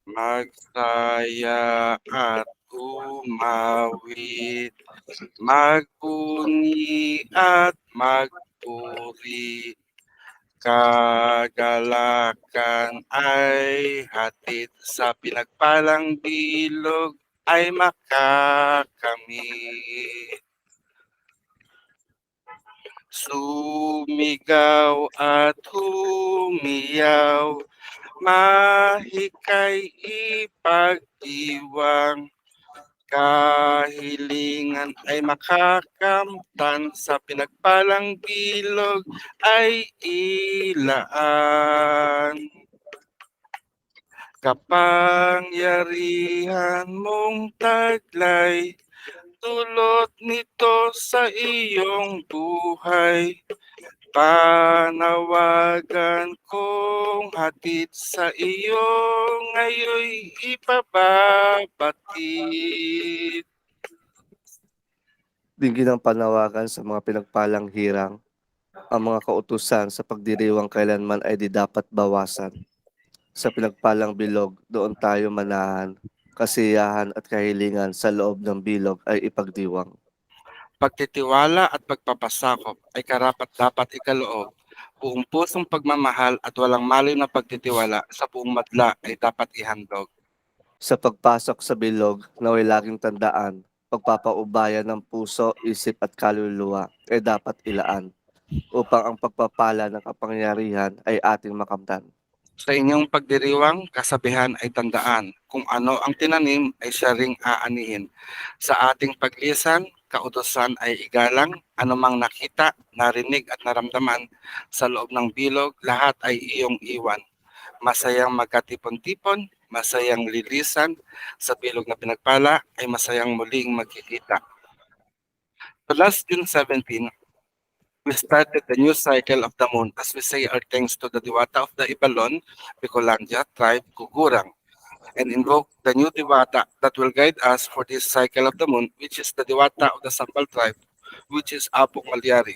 Magsaya at umawit, magpuni at magpuri. Kagalakan ay hatid sa pinagpalang bilog ay makakamit. Sumigaw at humiyaw, mahikay ipagdiwang, kahilingan ay makakamtan sa pinagpalang bilog ay ilaan. Kapangyarihan mong taglay, dulot nito sa iyong buhay. Panawagan kong hatid sa iyo ngayoy ipababatid. Dinggin ang panawagan sa mga pinagpalang hirang. Ang mga kautusan sa pagdiriwang kailanman ay di dapat bawasan. Sa pinagpalang bilog, doon tayo manahan. Kasiyahan at kahilingan sa loob ng bilog ay ipagdiwang. Pagtitiwala at pagpapasakop ay karapat-dapat ikaloob. Buong pusong pagmamahal at walang maliw na pagtitiwala sa buong madla ay dapat ihandog. Sa pagpasok sa bilog, naway laging tandaan, pagpapaubayan ng puso, isip at kaluluwa ay dapat ilaan upang ang pagpapala ng kapangyarihan ay ating makamtan. Sa inyong pagdiriwang, kasabihan ay tandaan, kung ano ang tinanim ay siya ring aanihin. Sa ating paglisan, kautusan ay igalang, anumang nakita, narinig at naramdaman sa loob ng bilog, lahat ay iyong iwan. Masayang magkatipon-tipon, masayang lilisan, sa bilog na pinagpala ay masayang muling magkikita. So last June 17, we started the new cycle of the moon as we say our thanks to the Diwata of the Ibalon, Bicolandia tribe, Gugurang, and invoke the new Diwata that will guide us for this cycle of the moon, which is the Diwata of the Sambal Tribe, which is Apung Malyari.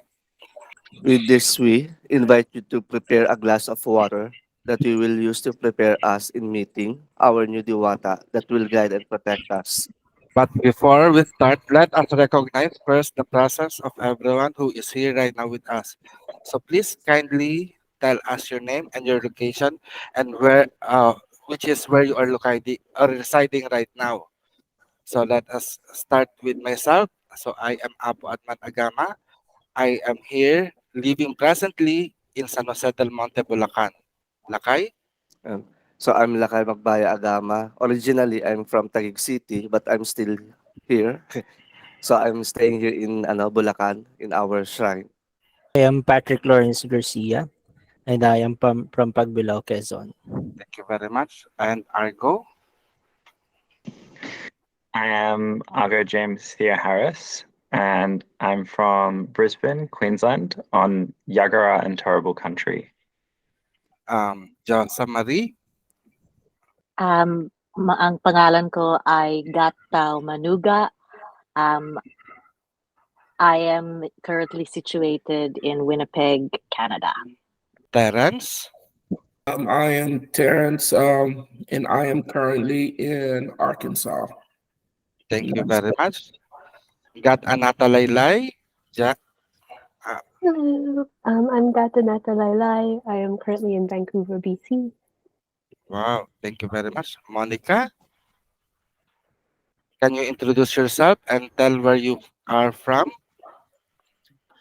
With this, we invite you to prepare a glass of water that we will use to prepare us in meeting our new Diwata that will guide and protect us. But before we start, let us recognize first the presence of everyone who is here right now with us. So please kindly tell us your name and your location and which is where you are located or residing right now. So let us start with myself. So I am Luntiang Aghama. I am here living presently in San Jose del Monte, Bulacan. Lakay? Um, so I'm Lakay Magbaya Agama. Originally, I'm from Taguig City, but I'm still here. So I'm staying here in Bulacan, in our shrine. I am Patrick Lawrence Garcia, and I am from Pagbilao, Quezon. Thank you very much. And Argo? I am Argo James Thea Harris, and I'm from Brisbane, Queensland, on Yagara and Turrbal country. Josa Marie? Ang pangalan ko ay Gatao Manuga. I am currently situated in Winnipeg, Canada. Terence? I am Terrence, and I am currently in Arkansas. Thank you very much. Gat Anata Laylay? Jack? Hello, I'm Gata Natalaylay. I am currently in Vancouver, BC. Wow, thank you very much. Monica? Can you introduce yourself and tell where you are from?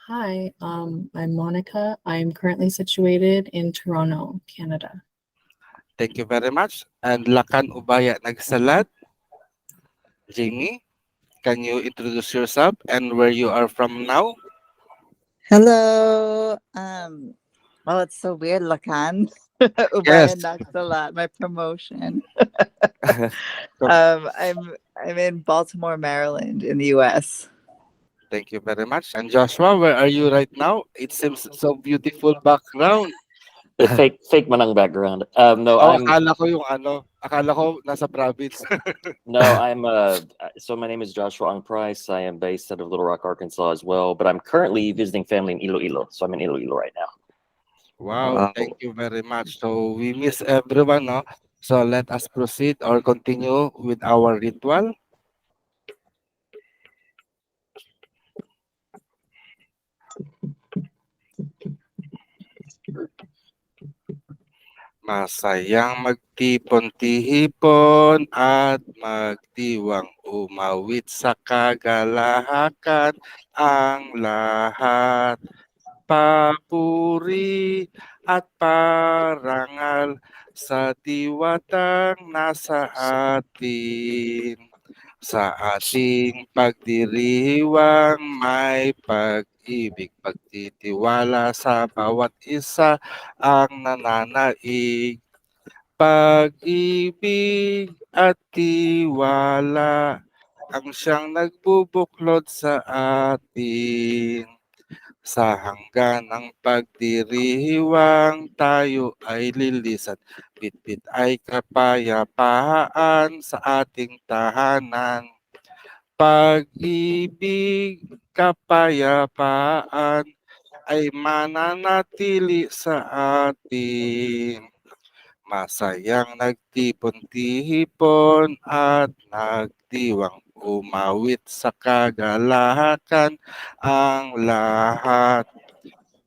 Hi, I'm Monica. I'm currently situated in Toronto, Canada. Thank you very much. And Lakan Ubaya Nagsalat? Jamie? Can you introduce yourself and where you are from now? Hello. Well, it's so weird, Lakan. Ubaya Yes. Nagsalat, my promotion. So, I'm in Baltimore, Maryland, in the U.S. thank you very much. And Joshua, where are you right now? It seems so beautiful background. Fake man ang background. No, Oh, I'm akala ko nasa province. no, I'm so my name is Joshua Ang Price. I am based out of Little Rock, Arkansas as well, but I'm currently visiting family in Iloilo. So I'm in Iloilo right now. Wow, thank you very much. So we miss everyone, no? So let us proceed or continue with our ritual. Masayang magtipon-tihipon at magdiwang umawit sa kagalahakan ang lahat. Papuri at parangal sa diwatang nasa atin. Sa ating pagdiriwang may pag-ibig, pagtitiwala sa bawat isa ang nananaig. Pag-ibig at tiwala ang siyang nagbubuklod sa atin. Sa hangganang pagdiriwang tayo ay lilisan. Bitbit ay kapayapaan sa ating tahanan. Pag-ibig, kapayapaan ay mananatili sa atin. Masayang nagtipon-tihipon at nagdiwang umawit sa kagalahakan ang lahat.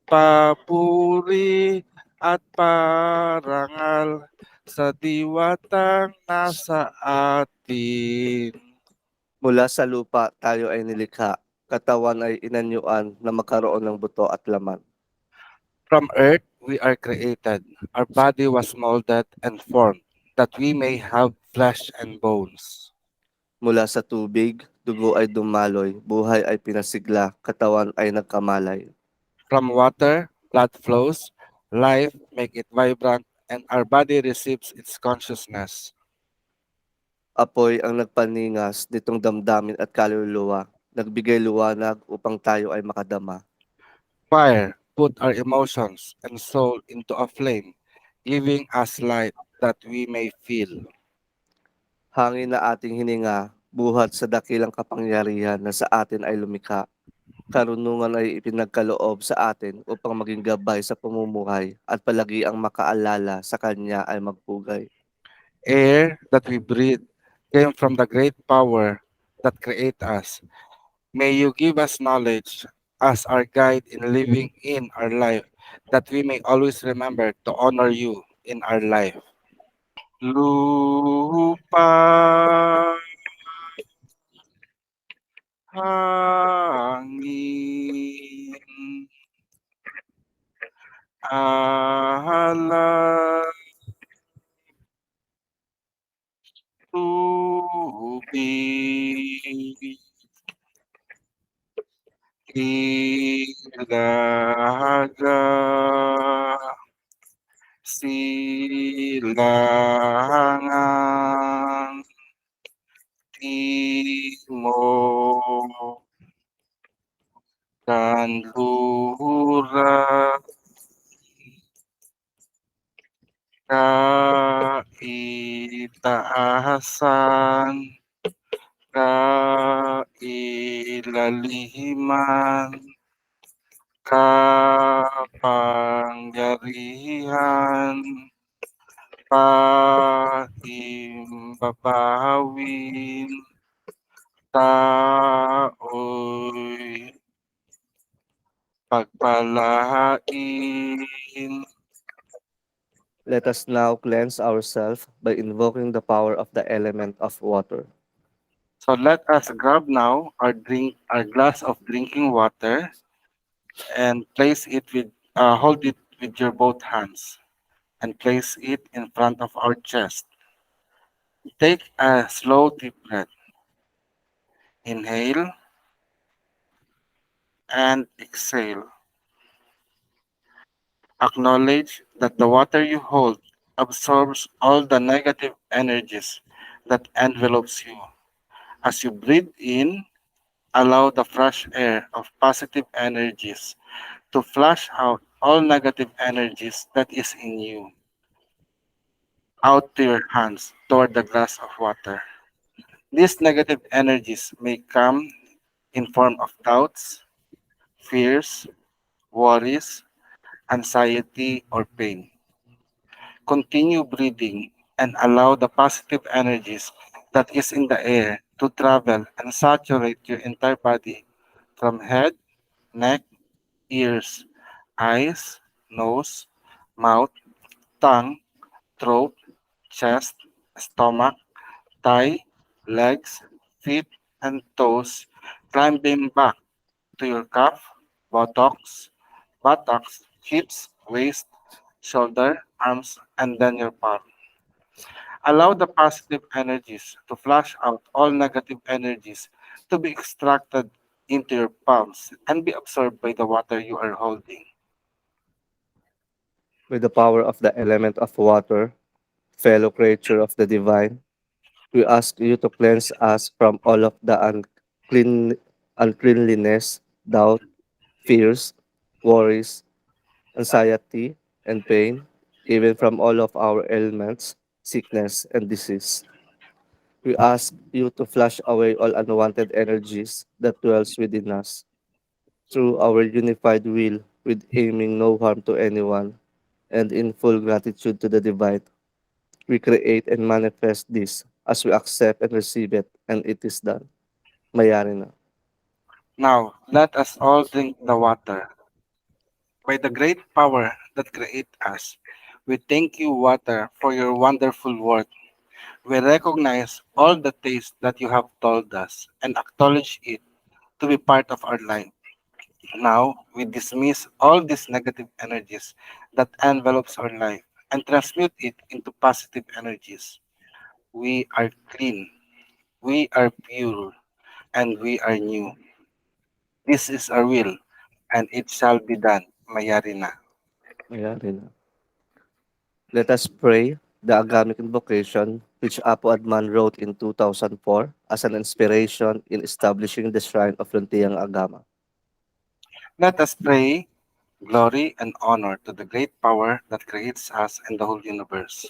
Papuri at parangal sa diwatang nasa atin. Mula sa lupa tayo ay nilikha, katawan ay inanyuan na magkaroon ng buto at laman. From earth we are created. Our body was molded and formed that we may have flesh and bones. Mula sa tubig, dugo ay dumaloy, buhay ay pinasigla, katawan ay nagkamalay. From water, blood flows, life make it vibrant, and our body receives its consciousness. Apoy ang nagpaningas nitong damdamin at kaluluwa, nagbigay liwanag upang tayo ay makadama. Fire put our emotions and soul into a flame, giving us light that we may feel. Hangin na ating hininga, buhat sa dakilang kapangyarihan na sa atin ay lumikha. Karunungan ay ipinagkaloob sa atin upang maging gabay sa pamumuhay at palagi ang makaalala sa Kanya ay magpugay. Air that we breathe came from the great power that create us. May you give us knowledge as our guide in living in our life, that we may always remember to honor you in our life. Lupa, hangin, alak, tubig, ilaga, silangan, timog, kanluran, kaitaasan, kailaliman, kapangyarihan, paimbabawin, tao'y pagpalain. Let us now cleanse ourselves by invoking the power of the element of water. So let us grab now our glass of drinking water and place it hold it with your both hands and place it in front of our chest. Take a slow deep breath. Inhale and exhale. Acknowledge that the water you hold absorbs all the negative energies that envelops you. As you breathe in, allow the fresh air of positive energies to flush out all negative energies that is in you, out to your hands toward the glass of water. These negative energies may come in form of doubts, fears, worries, anxiety, or pain. Continue breathing and allow the positive energies that is in the air to travel and saturate your entire body from head, neck, ears, eyes, nose, mouth, tongue, throat, chest, stomach, thigh, legs, feet, and toes, climbing back to your calf, buttocks, hips, waist, shoulder, arms, and then your palm. Allow the positive energies to flush out all negative energies to be extracted into your palms and be absorbed by the water you are holding. With the power of the element of water, fellow creature of the divine, we ask you to cleanse us from all of the uncleanliness, doubt, fears, worries, anxiety, and pain, even from all of our ailments, sickness, and disease. We ask you to flush away all unwanted energies that dwells within us through our unified will with aiming no harm to anyone and in full gratitude to the divine. We create and manifest this as we accept and receive it, and it is done. Mayari na. Now, let us all drink the water. By the great power that creates us, we thank you, water, for your wonderful work. We recognize all the taste that you have told us and acknowledge it to be part of our life. Now, we dismiss all these negative energies that envelops our life and transmute it into positive energies. We are clean, we are pure, and we are new. This is our will, and it shall be done. Mayari na. Mayari na. Let us pray the Agamic invocation which Apo Adman wrote in 2004 as an inspiration in establishing the shrine of Luntiang Aghama. Let us pray glory and honor to the great power that creates us and the whole universe.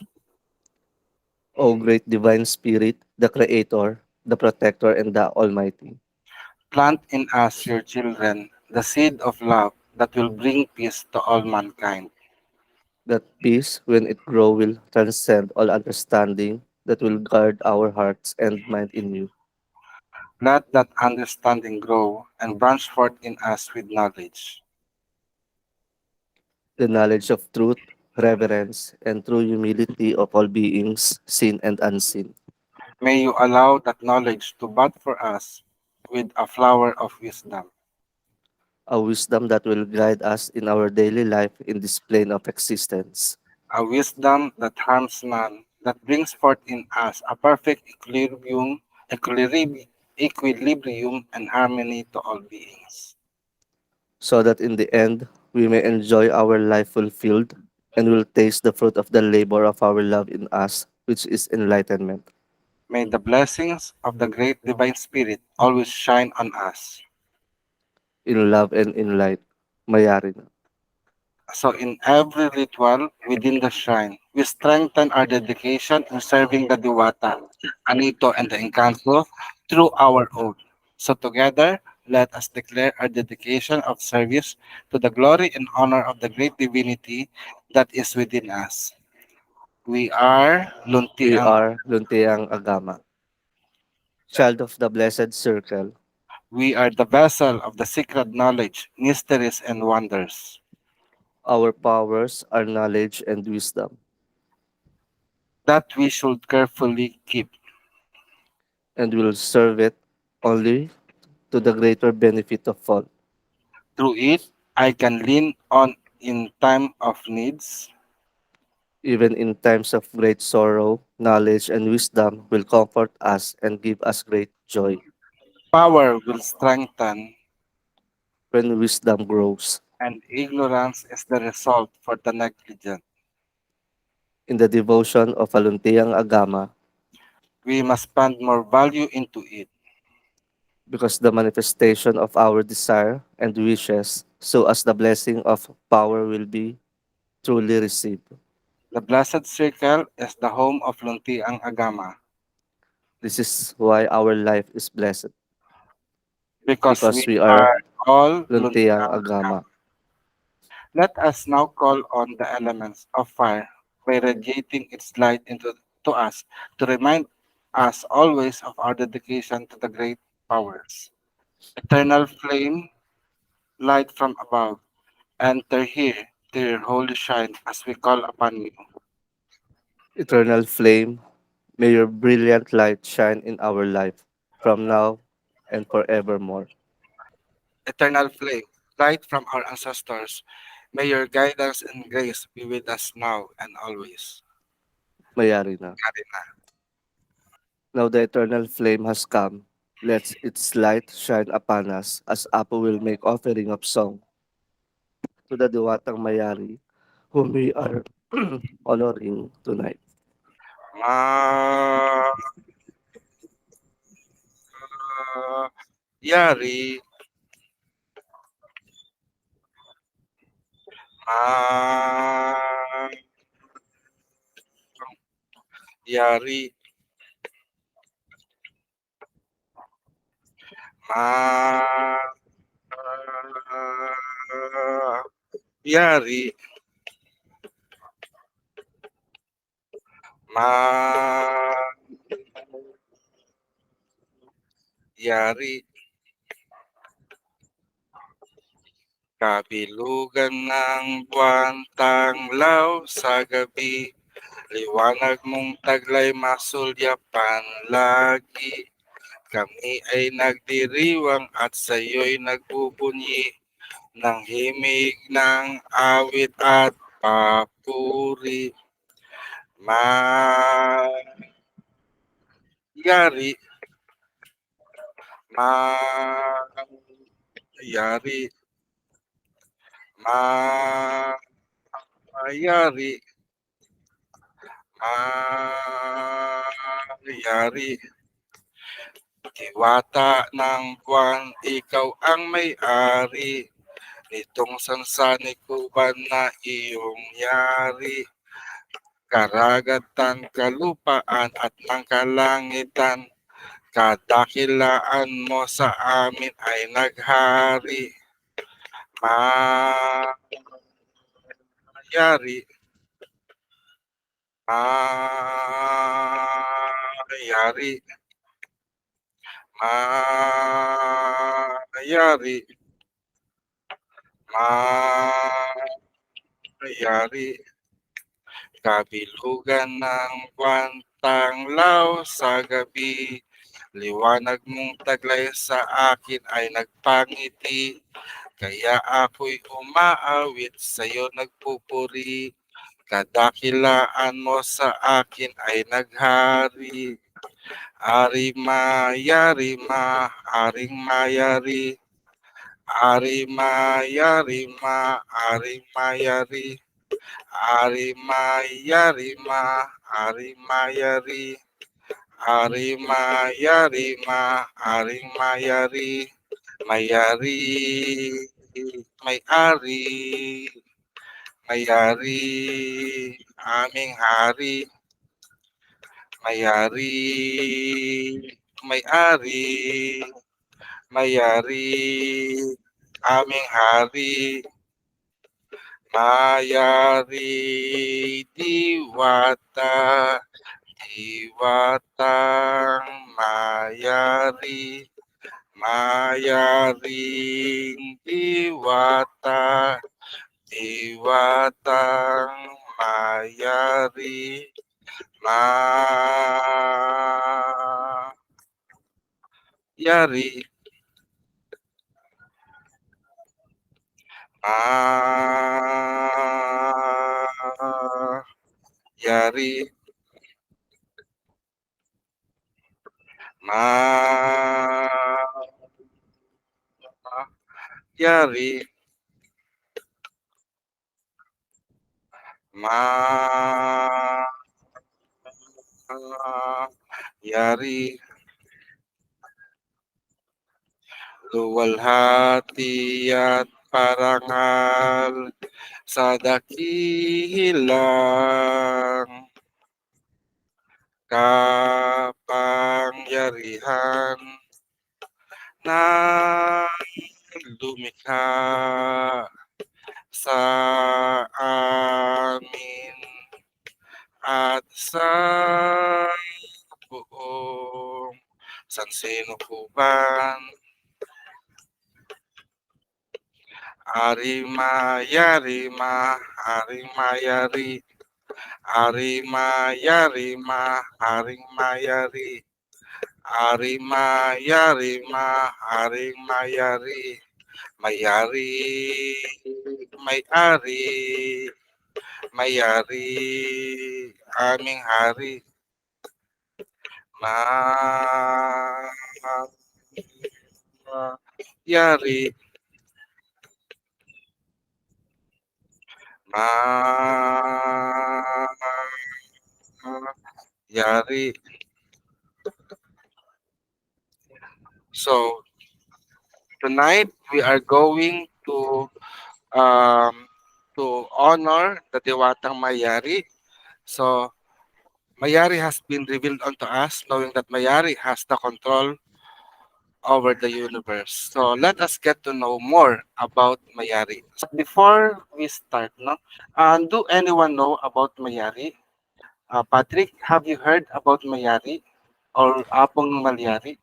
O great divine spirit, the creator, the protector, and the almighty, Plant in us, your children, the seed of love that will bring peace to all mankind. that peace, when it grow, will transcend all understanding, that will guard our hearts and mind in you. Let that understanding grow and branch forth in us with knowledge. The knowledge of truth, reverence, and true humility of all beings, seen and unseen. May you allow that knowledge to bud for us with a flower of wisdom, A wisdom that will guide us in our daily life in this plane of existence. a wisdom that harms none, that brings forth in us a perfect equilibrium and harmony to all beings. So that in the end, we may enjoy our life fulfilled and will taste the fruit of the labor of our love in us, which is enlightenment. May the blessings of the great divine spirit always shine on us. In love and in light. Mayari na. So in every ritual within the shrine, we strengthen our dedication in serving the Diwata, Anito, and the Encanto through our oath. So together, let us declare our dedication of service to the glory and honor of the great divinity that is within us. We are We Luntiang. are Luntiang Agama, child of the blessed circle. We are the vessel of the secret knowledge, mysteries, and wonders. Our powers are knowledge and wisdom, That we should carefully keep. and will serve it only to the greater benefit of all. Through it, I can lean on in time of needs. Even in times of great sorrow, knowledge and wisdom will comfort us and give us great joy. Power will strengthen, When wisdom grows, and ignorance is the result for the negligent. in the devotion of Aluntiang Agama, We must spend more value into it. because the manifestation of our desire and wishes, so as the blessing of power will be truly received. The Blessed Circle is the home of Luntiang Agama This is why our life is blessed, because we because we are are all Luntiang Luntiang Agama. Agama. Let us now call on the elements of fire by radiating its light into to us to remind us always of our dedication to the great powers. Eternal flame, light from above, enter here to your holy shine as we call upon you. Eternal flame, may your brilliant light shine in our life from now and forevermore. Eternal flame, light from our ancestors, may your guidance and grace be with us now and always. Mayari na. Karina. Now the eternal flame has come. Let its light shine upon us as Apo will make offering of song to the Diwatang Mayari whom we are honoring tonight. Yari. Yari. Yari. Yari. Kabilugan ng buwan tanglaw sa gabi, liwanag mong taglay masulyapan lagi. Kami ay nagdiriwang at sa'yo'y nagbubunyi ng himig ng awit at papuri. Mayari, mayari, mayari, mayari. Diwata ng buwan, ikaw ang may-ari nitong sansanikuban na iyong yari. Karagatan, kalupaan at ng kalangitan, kadakilaan mo sa amin ay naghari. Mayari, mayari, mayari, mayari. Kabilugan ng buwan tanglaw sa gabi, liwanag mong taglay sa akin ay nagpangiti. Kaya ako'y umaawit sa'yo nagpupuri, kadakilaan mo sa akin ay naghari. Ari mayari ma, aring mayari, ari mayari ma, aring mayari. Ari mayari ma, ari mayari, ari mayari ma, aring mayari, mayari, may-ari, mayari, aming hari, mayari, may-ari, mayari, aming hari, mayari, diwata, diwatang mayari, mayaring diwata, diwatang mayari, mayari, mayari, mayari, mayari, luwalhati at parangal sa dakilang kapangyarihan na lumikha sa amin at sa buong sansinukuban. Ari mayari ma, ari mayari, ari mayari ma, ari mayari, ari mayari ma, ari mayari, mayari, may-ari, mayari, aming hari, mayari, mayari. So tonight we are going to honor the Diwatang Mayari. So Mayari has been revealed unto us, knowing that Mayari has the control over the universe. So let us get to know more about Mayari. So before we start, no, do anyone know about Mayari? Patrick, have you heard about Mayari or Apung Malyari?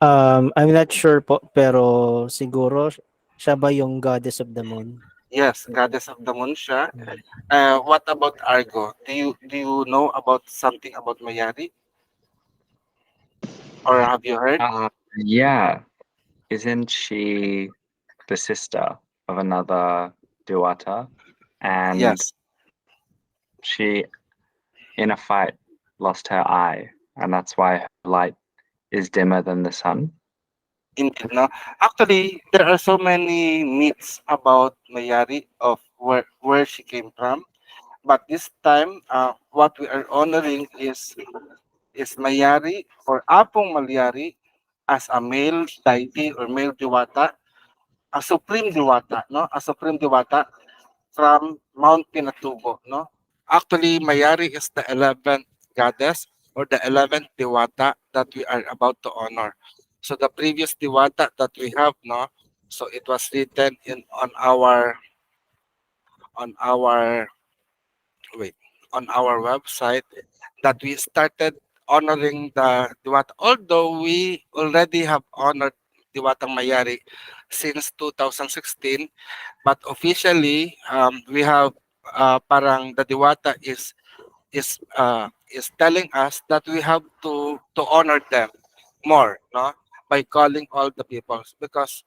I'm not sure po, pero siguro siya ba yung goddess of the moon? Yes, goddess of the moon siya. What about Argo? Do you know about something about Mayari? Or have you heard? Yeah. Isn't she the sister of another Diwata? And Yes. she, in a fight, lost her eye, and that's why her light is dimmer than the sun. Indeed, no. Actually, there are so many myths about Mayari of where she came from. But this time, what we are honoring is Mayari or Apung Malyari as a male deity or male diwata, a supreme diwata, no, a supreme diwata from Mount Pinatubo, no. Actually, Mayari is the 11th goddess or the 11th diwata that we are about to honor. So the previous diwata that we have, no, so it was written in on our wait on our website that we started honoring the diwata. Although we already have honored Diwatang Mayari since 2016, but officially we have parang the Diwata is telling us that we have to honor them more, no, by calling all the peoples, because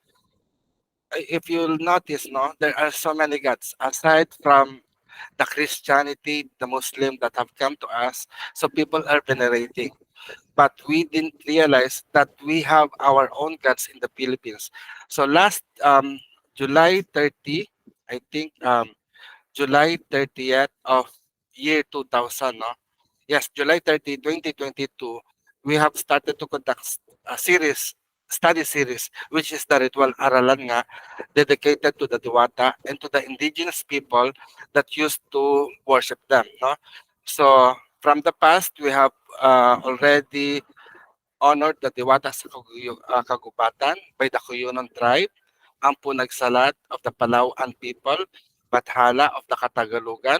if you'll notice, no, there are so many gods aside from the Christianity, the Muslim that have come to us, so people are venerating, but we didn't realize that we have our own gods in the Philippines. So last July 30, I think July 30th of year 2000, no? Yes, July 30, 2022, we have started to conduct a study series, which is the ritual Aralan nga, dedicated to the Diwata and to the indigenous people that used to worship them. No? So from the past, we have already honored the Diwata sa Kagubatan by the Cuyunon tribe, ang Punagsalat of the Palawan people, Bathala of the Katagalugan,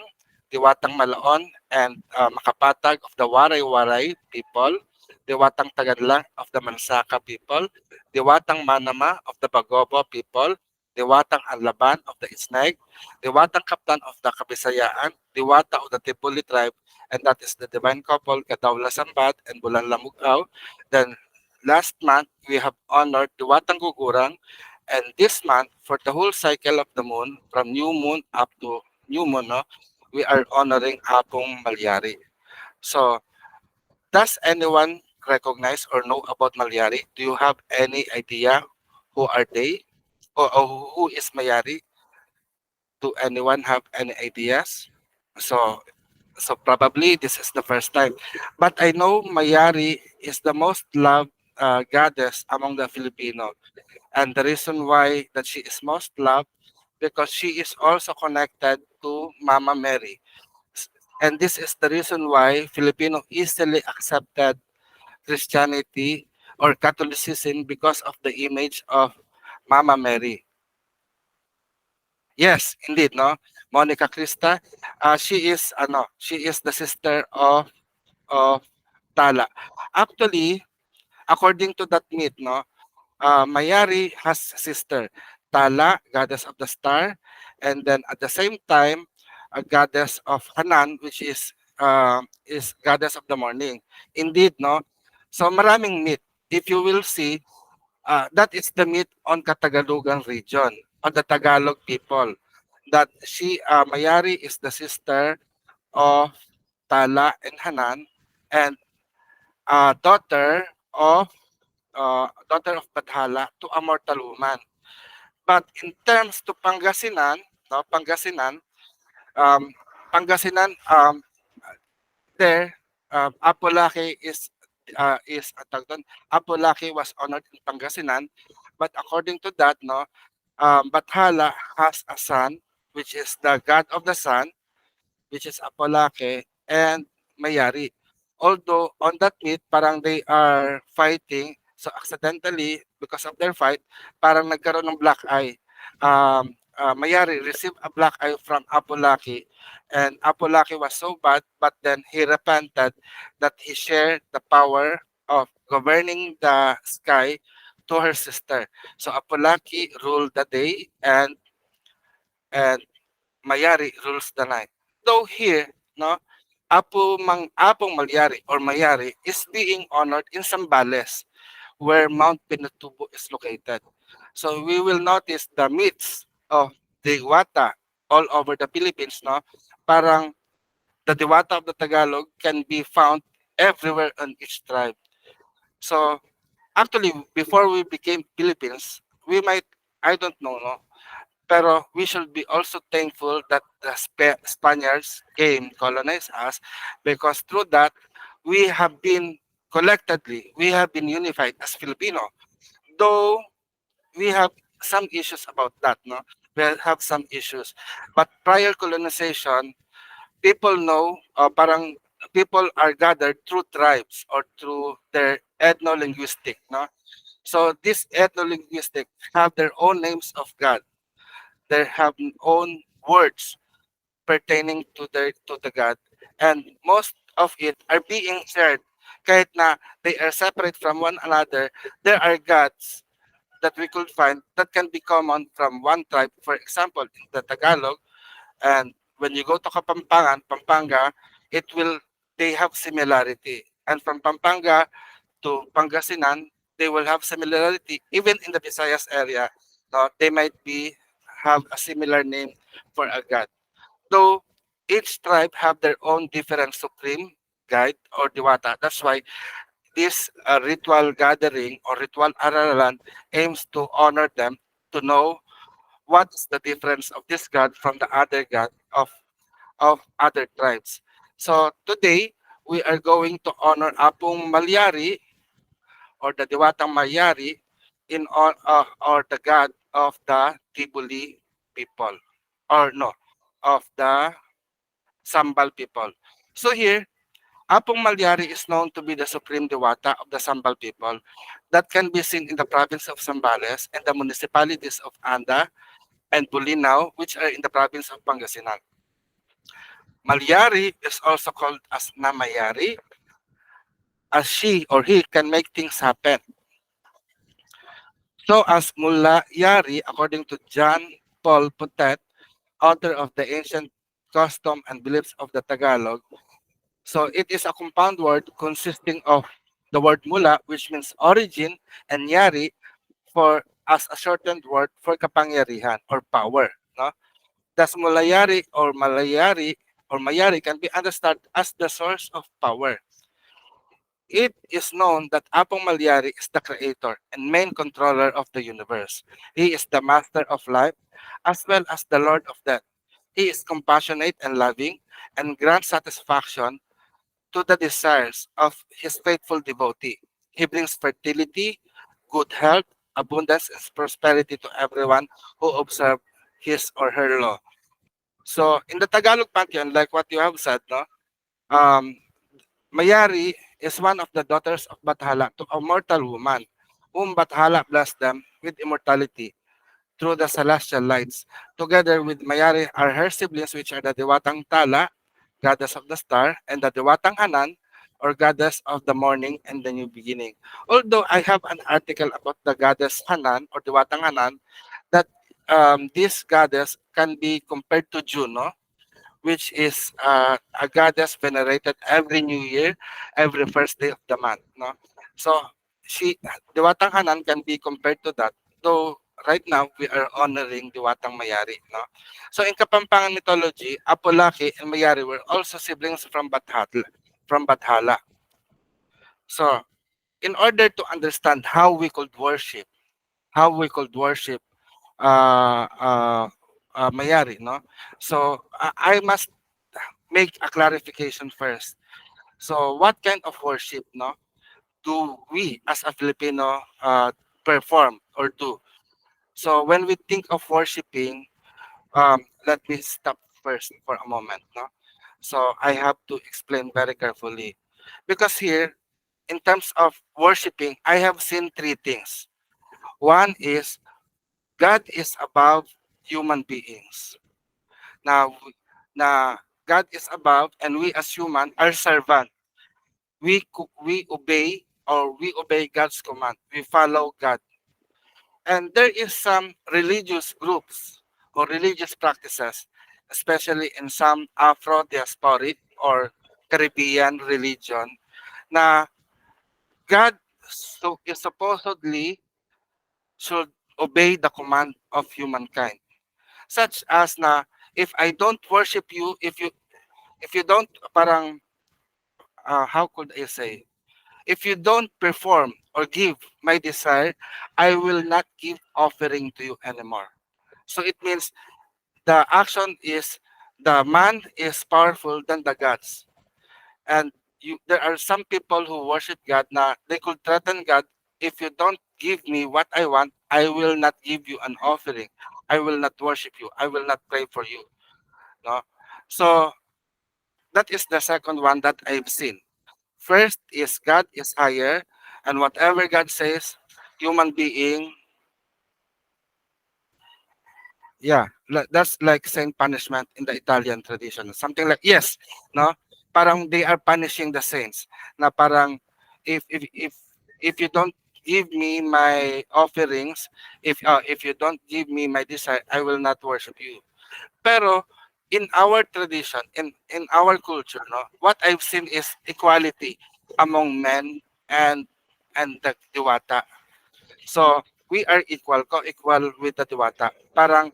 Diwatang Malaon and Makapatag of the Waray-Waray people, Diwatang Tagadlang of the Mansaka people, Diwatang Manama of the Bagobo people, Diwatang Anlaban of the Isneg, Diwatang Kaptan of the Kabisayaan, Diwata of the Tibuli tribe, and that is the divine couple Kadawla Sambat and Bulan Lamugaw. Then last month we have honored Diwatang Gugurang, and this month for the whole cycle of the moon from new moon up to new moon, no, we are honoring Apung Malyari. So does anyone recognize or know about Malyari? Do you have any idea who are they or who is Mayari? Do anyone have any ideas? So probably this is the first time. But I know Mayari is the most loved goddess among the Filipino. And the reason why that she is most loved, because she is also connected to Mama Mary. And this is the reason why Filipino easily accepted Christianity or Catholicism because of the image of Mama Mary. Yes, indeed, no? Monica Crista. She is the sister of Tala. Actually, according to that myth, no, Mayari has a sister, Tala, goddess of the star, and then at the same time, a goddess of Hanan, which is goddess of the morning. Indeed, no. So maraming myth. If you will see, that is the myth on Katagalugan region, on the Tagalog people, that Mayari is the sister of Tala and Hanan, and daughter of Bathala to a mortal woman. But in terms to Pangasinan, no, um, Pangasinan, there, Apolaki Apolaki was honored in Pangasinan, but according to that, no, Bathala has a son, which is the god of the sun, which is Apolake and Mayari. Although on that meet, parang they are fighting, so accidentally, because of their fight, parang nagkaroon ng black eye. Mayari received a black eye from Apolaki, and Apolaki was so bad, but then he repented that he shared the power of governing the sky to her sister. So Apolaki ruled the day, and Mayari rules the night. Though here, no, Apung Malyari or Mayari is being honored in Sambales, where Mount Pinatubo is located. So we will notice the myths of Diwata all over the Philippines, no? Parang the Diwata of the Tagalog can be found everywhere on each tribe. So actually, before we became Philippines, we might, I don't know, no? Pero we should be also thankful that the Spaniards came colonize us, because through that we have been we have been unified as Filipino. Though we have some issues about that, no? We have some issues. But prior colonization, people know, parang people are gathered through tribes or through their ethno-linguistic, no? So these ethno-linguistic have their own names of God. They have own words pertaining to the God, and most of it are being shared. Kahit na they are separate from one another, there are gods that we could find that can be common from one tribe. For example, in the Tagalog, and when you go to Kapampangan, Pampanga, it will they have similarity. And from Pampanga to Pangasinan, they will have similarity. Even in the Visayas area, no, they might be have a similar name for a god. Though each tribe have their own different supreme guide or diwata. That's why this ritual gathering or ritual Aralan aims to honor them, to know what's the difference of this god from the other god of other tribes. So today we are going to honor Apung Malyari or the Diwatang Malyari or the god of the Tibuli people, or no, of the Sambal people. So here, Apung Malyari is known to be the supreme Diwata of the Sambal people that can be seen in the province of Zambales and the municipalities of Anda and Bulinaw, which are in the province of Pangasinan. Malyari is also called as Namayari, as she or he can make things happen. So as Mulayari, according to John Paul Putet, author of the Ancient Custom and Beliefs of the Tagalog, so it is a compound word consisting of the word mula, which means origin, and yari for as a shortened word for kapangyarihan or power. No? Thus mulayari or malayari or mayari can be understood as the source of power. It is known that Apong Malyari is the creator and main controller of the universe. He is the master of life as well as the lord of death. He is compassionate and loving and grants satisfaction to the desires of his faithful devotee. He brings fertility, good health, abundance, and prosperity to everyone who observe his or her law. So in the Tagalog pantheon, like what you have said, no, Mayari is one of the daughters of Bathala to a mortal woman, whom Bathala blessed them with immortality. through the celestial lights. Together with Mayari are her siblings, which are the Diwatang Tala, goddess of the star, and the Diwatang Hanan, or goddess of the morning and the new beginning. Although I have an article about the goddess Hanan or Diwatang Hanan, that this goddess can be compared to Juno, which is a goddess venerated every new year, every first day of the month. No, so Diwatang Hanan can be compared to that. Though right now we are honoring Diwatang Mayari. No, so in Kapampangan mythology, Apolaki and Mayari were also siblings from Bathala. So in order to understand how we could worship, uh, uh, Mayari, no? So I must make a clarification first. So what kind of worship, no, do we as a Filipino perform or do? So when we think of worshiping, let me stop first for a moment, no. So I have to explain very carefully, because here, in terms of worshiping, I have seen three things. One is God is above human beings. Now, God is above, and we as human are servant. We obey, or we obey God's command. We follow God. And there is some religious groups or religious practices, especially in some Afro-diasporic or Caribbean religion, na God is supposedly should obey the command of humankind. Such as na, if I don't worship you, if you don't parang how could I say, if you don't perform or give my desire, I will not give offering to you anymore. So it means the action is, the man is powerful than the gods. And there are some people who worship God na they could threaten God, if you don't give me what I want, I will not give you an offering. I will not worship you. I will not pray for you. No? So that is the second one that I've seen. First is God is higher, and whatever God says, human being, yeah, that's like saying punishment in the Italian tradition. Something like, yes, no, parang they are punishing the saints. Na parang if if if if you don't give me my offerings, if you don't give me my desire, I will not worship you. Pero in our tradition, in our culture, no, what I've seen is equality among men and the diwata. So we are equal, co-equal with the diwata. Parang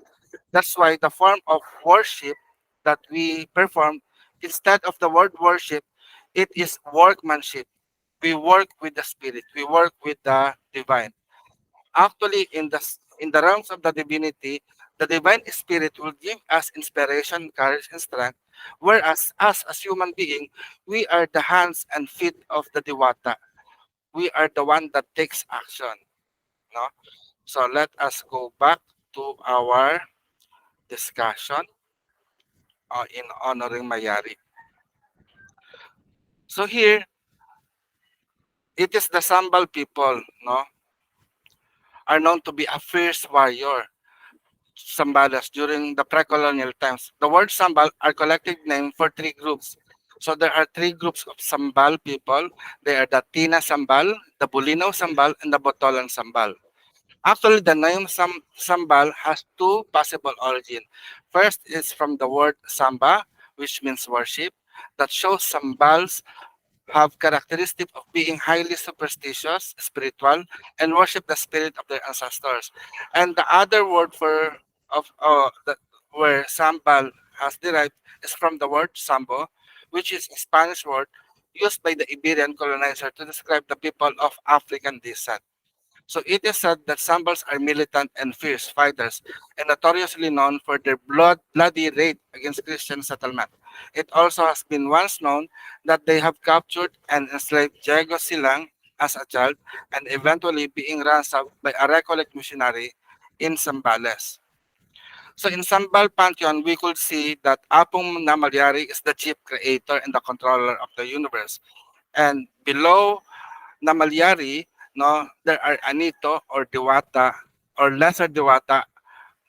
that's why the form of worship that we perform, instead of the word worship, it is workmanship. We work with the spirit. We work with the divine. Actually, in the realms of the divinity, the divine spirit will give us inspiration, courage, and strength. Whereas us as human being, we are the hands and feet of the Diwata. We are the one that takes action. No? So let us go back to our discussion in honoring Mayari. So here, it is the Sambal people, no, are known to be a fierce warrior. Sambalas during the pre-colonial times. The word Sambal are collective name for three groups. So there are three groups of Sambal people. They are the Tina Sambal, the Bulinaw Sambal, and the Botolan Sambal. Actually, the name Sambal has two possible origins. First is from the word Samba, which means worship, that shows Sambals have characteristic of being highly superstitious, spiritual, and worship the spirit of their ancestors. And the other word for where sambal has derived is from the word sambo, which is a Spanish word used by the Iberian colonizer to describe the people of African descent. So it is said that Sambals are militant and fierce fighters and notoriously known for their bloody raid against Christian settlement. It also has been once known that they have captured and enslaved Diego Silang as a child and eventually being ransomed by a Recollet missionary in Zambales. So in Sambal Pantheon, we could see that Apung Malyari is the chief creator and the controller of the universe. And below Namalyari, no, there are Anito or Diwata or lesser Diwata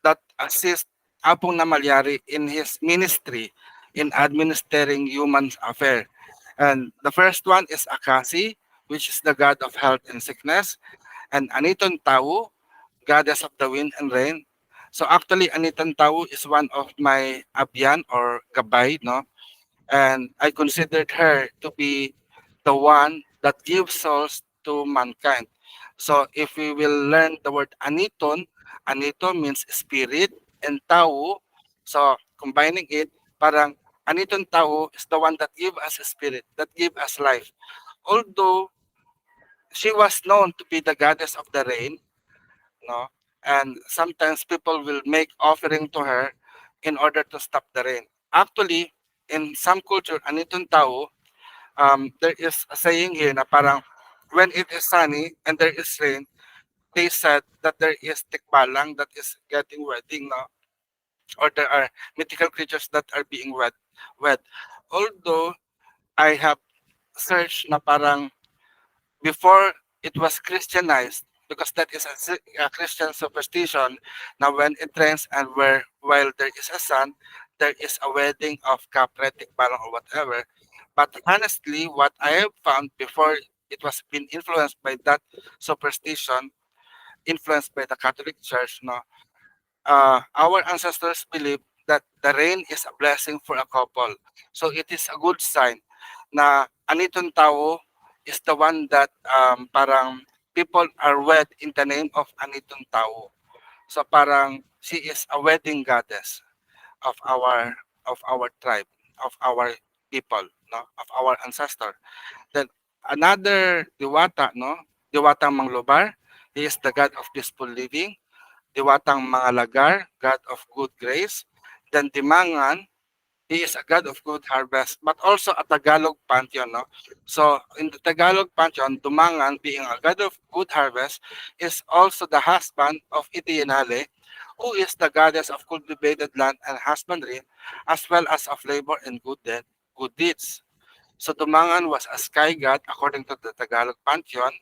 that assist Apung Malyari in his ministry in administering human affairs. And the first one is Akasi, which is the god of health and sickness, and Aniton Tau, goddess of the wind and rain. So actually, Aniton Tau is one of my abyan or gabay, no? And I considered her to be the one that gives souls to mankind. So if we will learn the word Aniton, Anito means spirit, and Tau, so combining it, parang Aniton Tau is the one that give us a spirit, that give us life. Although she was known to be the goddess of the rain, no, and sometimes people will make offering to her in order to stop the rain. Actually, in some culture, Aniton Tao, there is a saying here na parang when it is sunny and there is rain, they said that there is tikbalang that is getting wedding, no? Or there are mythical creatures that are being wed. Although I have searched na parang before it was Christianized, because that is a Christian superstition. Now, when it rains and while there is a sun, there is a wedding of Capretic Balong or whatever. But honestly, what I have found before it was been influenced by that superstition, influenced by the Catholic Church, no, our ancestors believe that the rain is a blessing for a couple. So it is a good sign na Aniton Tao is the one that parang people are wed in the name of Aniton Tao. So parang she is a wedding goddess of our tribe, of our people, no, of our ancestor. Then another Diwata, no, Diwatang Manglobar, he is the god of peaceful living. Diwatang Mangalagar, god of good grace. Then Dimangan, he is a god of good harvest, but also a Tagalog pantheon. No? So in the Tagalog pantheon, Dumangan, being a god of good harvest, is also the husband of Itiyanale, who is the goddess of cultivated land and husbandry, as well as of labor and good deeds. So Dumangan was a sky god according to the Tagalog pantheon,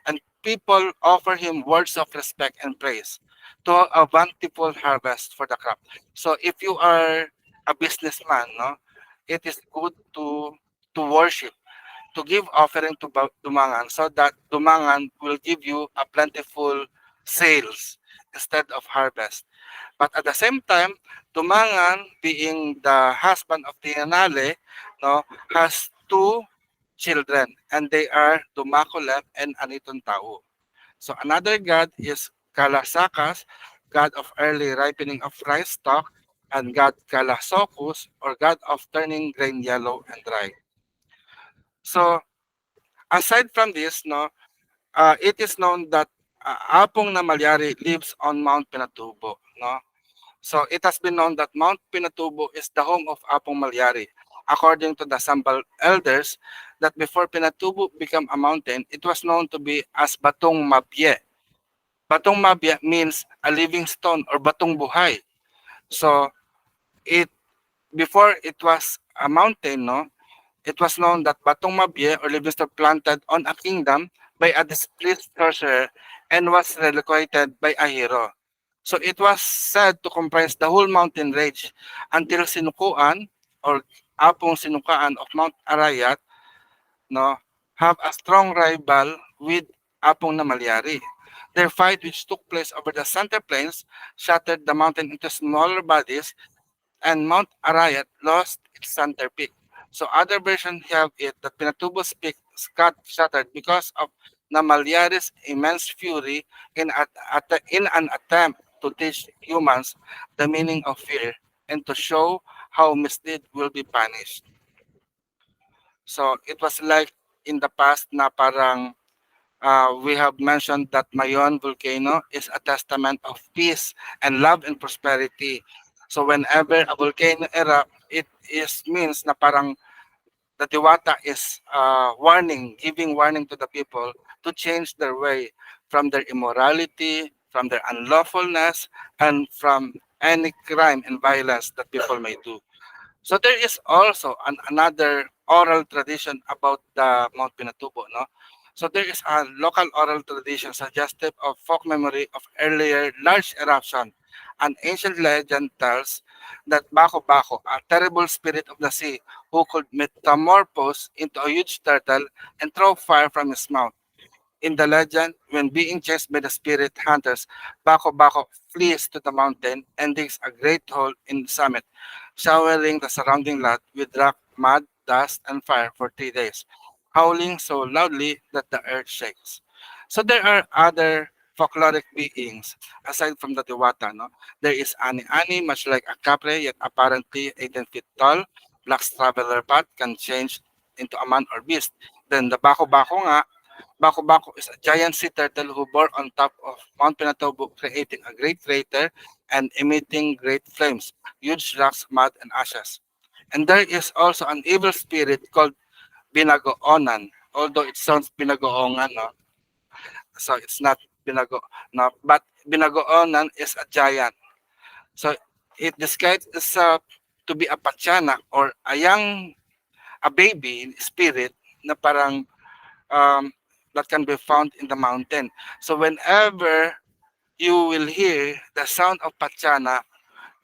and people offer him words of respect and praise to a bountiful harvest for the crop. So if you are a businessman, no, it is good to worship, to give offering to Dumangan, so that Dumangan will give you a plentiful sales instead of harvest. But at the same time, Dumangan, being the husband of Tianale, no, has two children, and they are Dumakulep and Aniton Tao. So another god is Kalasakas, god of early ripening of rice stalk, and god Kalasokus, or god of turning grain yellow and dry. So aside from this, no, it is known that Apung Malyari lives on Mount Pinatubo. No, so it has been known that Mount Pinatubo is the home of Apung Malyari. According to the Sambal elders, that before Pinatubo became a mountain, it was known to be as Batong Mabye. Batong Mabye means a living stone or Batong Buhay. So it before it was a mountain, no, it was known that Batong Mabye or living stone planted on a kingdom by a displeased sorcerer and was relocated by a hero. So it was said to comprise the whole mountain range until Sinukuan or Apong Sinukaan of Mount Arayat, no, have a strong rival with Apong Malyari. Their fight, which took place over the center plains, shattered the mountain into smaller bodies, and Mount Arayat lost its center peak. So other versions have it that Pinatubo's peak got shattered because of Namalyari's immense fury in an attempt to teach humans the meaning of fear and to show how misdeed will be punished. So it was like in the past na parang we have mentioned that Mayon volcano is a testament of peace and love and prosperity. So whenever a volcano erupts, it is means na parang the Diwata is giving warning to the people to change their way from their immorality, from their unlawfulness, and from any crime and violence that people may do. So there is also another oral tradition about the Mount Pinatubo, no? So there is a local oral tradition suggestive of folk memory of earlier large eruption An ancient legend tells that Bako, a terrible spirit of the sea, who could metamorphose into a huge turtle and throw fire from his mouth. In the legend, when being chased by the spirit hunters, Bako flees to the mountain and digs a great hole in the summit, showering the surrounding land with rock, mud, dust, and fire for 3 days, howling so loudly that the earth shakes. So there are other folkloric beings aside from the Diwata. No? There is Ani Ani, much like a capre, yet apparently 18 feet tall. Black's traveler path can change into a man or beast. Then the Bako nga, Bako is a giant sea turtle who bore on top of Mount Pinatubo, creating a great crater and emitting great flames, huge rocks, mud, and ashes. And there is also an evil spirit called Binagoonan, although it sounds Binagoongan, no? So it's not Binago, no, but Binagoonan is a giant. So it describes itself to be a pachana or a baby spirit na parang um, that can be found in the mountain. So whenever you will hear the sound of pachana,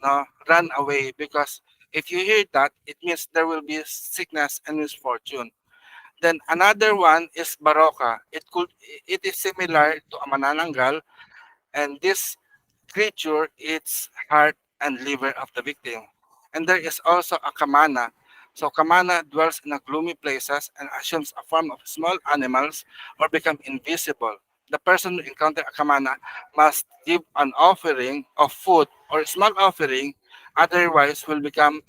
no, run away because if you hear that, it means there will be sickness and misfortune. Then another one is baroka. It is similar to a manananggal, and this creature eats heart and liver of the victim. And there is also a kamana. So kamana dwells in a gloomy places and assumes a form of small animals or become invisible. The person who encounter a kamana must give an offering of food or small offering, otherwise will become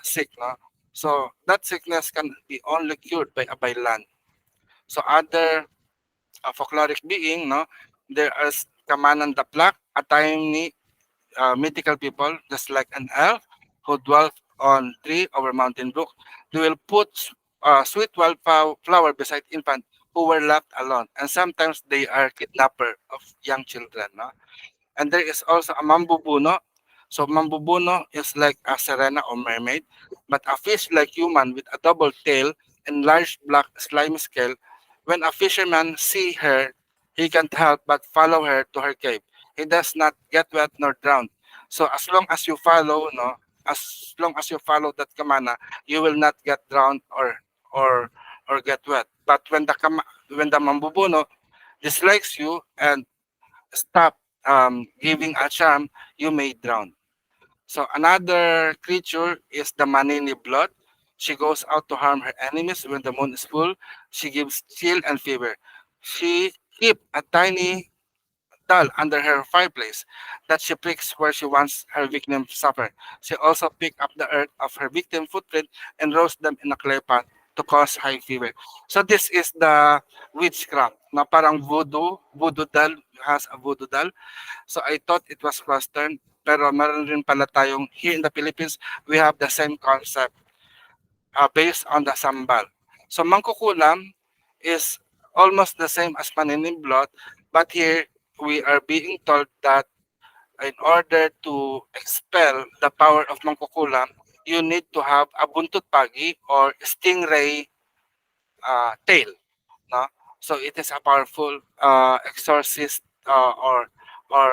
sick. No? So that sickness can be only cured by a bailan. So other folkloric being, no, there is Kamanan the Black, a tiny mythical people, just like an elf who dwells on tree over mountain brook. They will put sweet flower beside infant who were left alone, and sometimes they are kidnapper of young children. No? And there is also a mambubuno. So mambubuno is like a sirena or mermaid, but a fish like human with a double tail and large black slimy scale. When a fisherman see her, he can't help but follow her to her cave. He does not get wet nor drown. So as long as you follow, no, as long as you follow that kamana, you will not get drowned or or get wet. But when the mambubuno dislikes you and stop giving a charm, you may drown. So another creature is the Manini blood. She goes out to harm her enemies when the moon is full. She gives chill and fever. She keep a tiny doll under her fireplace that she pricks where she wants her victim to suffer. She also pick up the earth of her victim footprint and roast them in a clay pot to cause high fever. So this is the witchcraft na parang voodoo doll has a voodoo doll. So I thought it was Western, pero meron rin pala tayong here in the Philippines, we have the same concept based on the sambal. So mangkukulam is almost the same as paninimblot, but here we are being told that in order to expel the power of mangkukulam, you need to have a buntut pagi or stingray tail. No? So it is a powerful exorcist or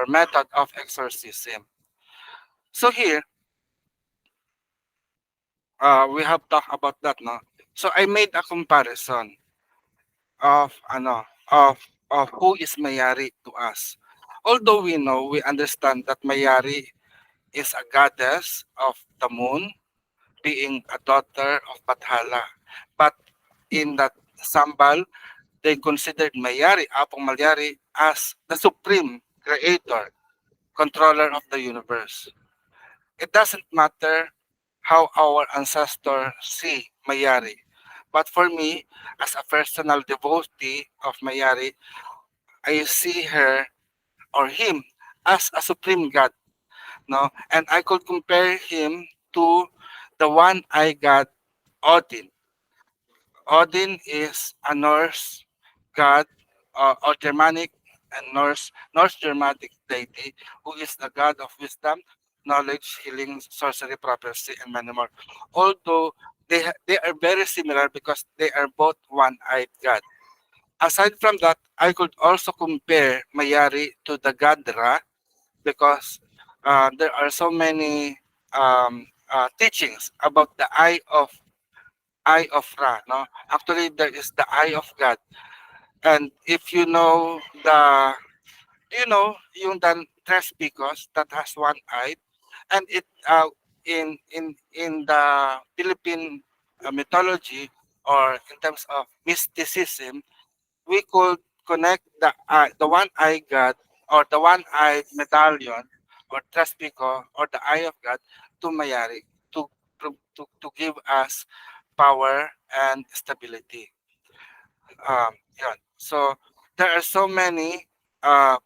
method of exorcism. So here we have talked about that, no. So I made a comparison of of who is Mayari to us. Although we understand that Mayari is a goddess of the moon, being a daughter of Bathala. But in that Sambal, they considered Mayari, Apung Malyari, as the supreme creator, controller of the universe. It doesn't matter how our ancestors see Mayari. But for me, as a personal devotee of Mayari, I see her or him as a supreme God. No? And I could compare him to the one-eyed god Odin. Odin is a Norse god or Germanic and Norse Germanic deity who is the god of wisdom, knowledge, healing, sorcery, prophecy, and many more. Although they are very similar because they are both one-eyed god. Aside from that, I could also compare Mayari to the god Ra because there are so many teachings about the eye of Ra. No, actually there is the eye of God, and if you know the yung the tres picos that has one eye, and it in the Philippine mythology, or in terms of mysticism, we could connect the one-eyed God, or the one-eyed medallion, or Traspico, or the eye of God, to Mayari, to give us power and stability. Yun. So there are so many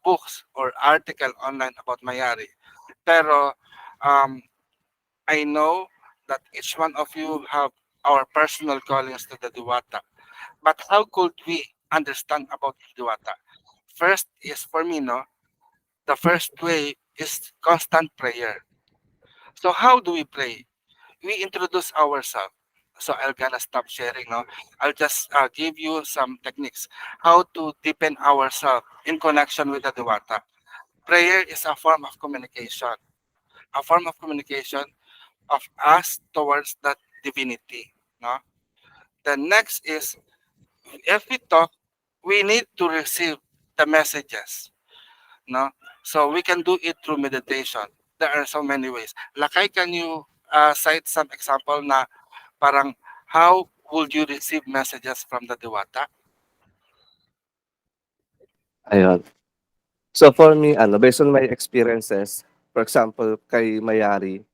books or article online about Mayari. Pero um, I know that each one of you have our personal callings to the Diwata. But how could we understand about Diwata? First is, for me, no, the first way is constant prayer. So how do we pray? We introduce ourselves. So I'm gonna stop sharing now. I'll just give you some techniques how to deepen ourselves in connection with the Diwata. Prayer is a form of communication, a form of communication of us towards that divinity. No. The next is, if we talk, we need to receive the messages. No, so we can do it through meditation. There are so many ways. Lakay, can you cite some example na parang how would you receive messages from the Diwata? Ayun. So for me, based on my experiences, for example, kay Mayari,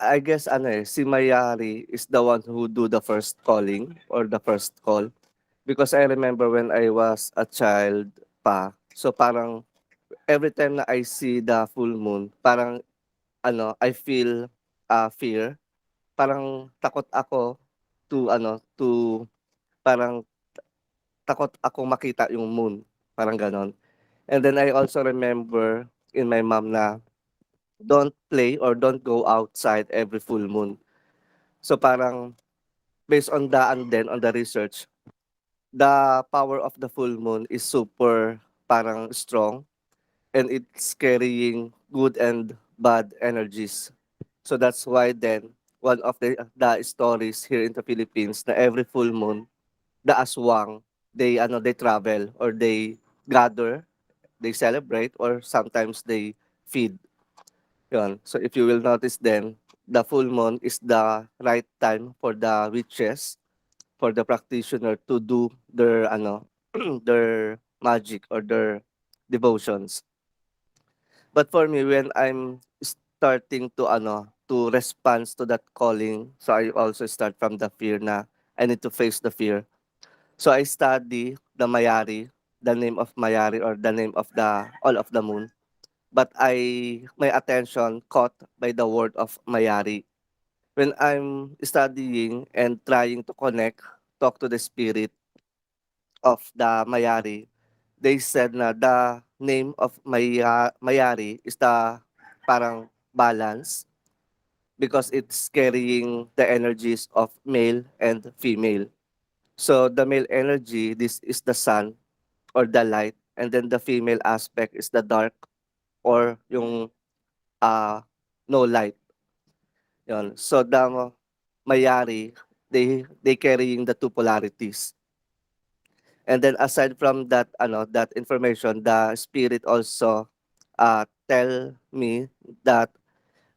I guess si Mayari is the one who do the first calling or the first call. Because I remember when I was a child pa, so parang every time na I see the full moon, parang I feel fear. Parang takot ako to parang takot akong makita yung moon, parang ganon. And then I also remember in my mom na don't play or don't go outside every full moon. So parang based on the and then on the research, the power of the full moon is super parang strong, and it's carrying good and bad energies. So that's why then one of the stories here in the Philippines na every full moon, the aswang, they travel or they gather, they celebrate, or sometimes they feed. Yun. So if you will notice then, the full moon is the right time for the witches, for the practitioner to do their their magic or their devotions. But for me, when I'm starting to respond to that calling, so I also start from the fear na I need to face the fear. So I study the Mayari, the name of Mayari, or the name of the all of the moon. But my attention caught by the word of Mayari. When I'm studying and trying to connect, talk to the spirit of the Mayari, they said na the name of Mayari is the parang balance, because it's carrying the energies of male and female. So the male energy, this is the sun or the light, and then the female aspect is the dark or yung no light. Yun. So the Mayari, they carrying the two polarities. And then aside from that that information, the spirit also tell me that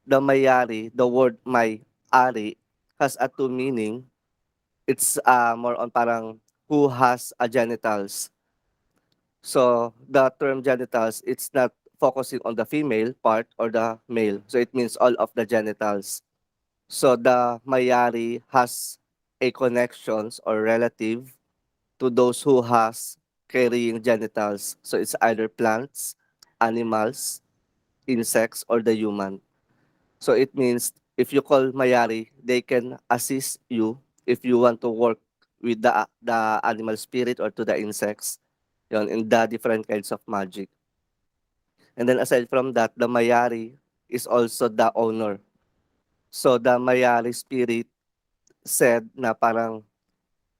the Mayari, the word May-ari, has a two meaning. It's more on parang who has a genitals. So the term genitals, it's not focusing on the female part or the male. So it means all of the genitals. So the Mayari has a connections or relative to those who has carrying genitals. So it's either plants, animals, insects, or the human. So it means if you call Mayari, they can assist you if you want to work with the animal spirit or to the insects, in the different kinds of magic. And then aside from that, the Mayari is also the owner. So the Mayari spirit said na parang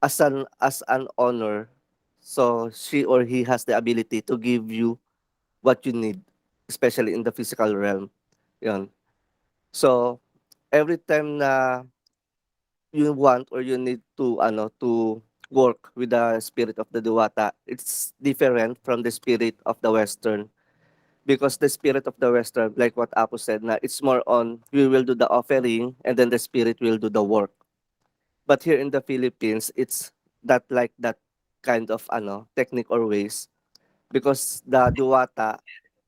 as an owner, so she or he has the ability to give you what you need. especially in the physical realm. Yun. So, every time na you want or you need to work with the spirit of the Diwata, it's different from the spirit of the Western, because the spirit of the Western, like what Apo said, na it's more on we will do the offering and then the spirit will do the work. But here in the Philippines, it's that like that kind of technique or ways, because the Diwata,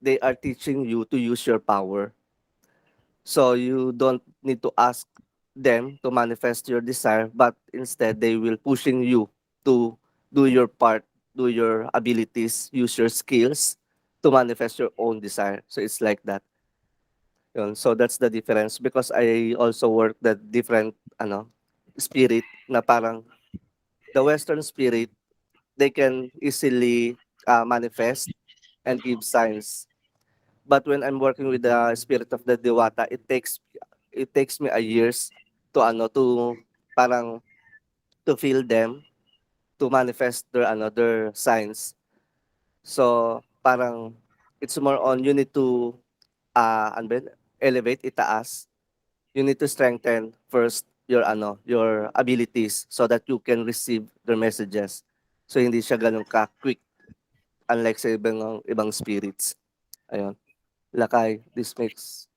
they are teaching you to use your power. So you don't need to ask them to manifest your desire, but instead they will pushing you to do your part, do your abilities, use your skills to manifest your own desire. So it's like that. Yun. So that's the difference, because I also work the different spirit na parang the Western spirit, they can easily manifest and give signs. But when I'm working with the spirit of the Diwata, it takes me a years to parang to feel them, to manifest their signs. So parang it's more on you need to ano ba yun? Elevate, itaas. You need to strengthen first your abilities so that you can receive their messages. So hindi siya ganun ka quick, unlike sa ibang spirits. Ayun. Lakay, this makes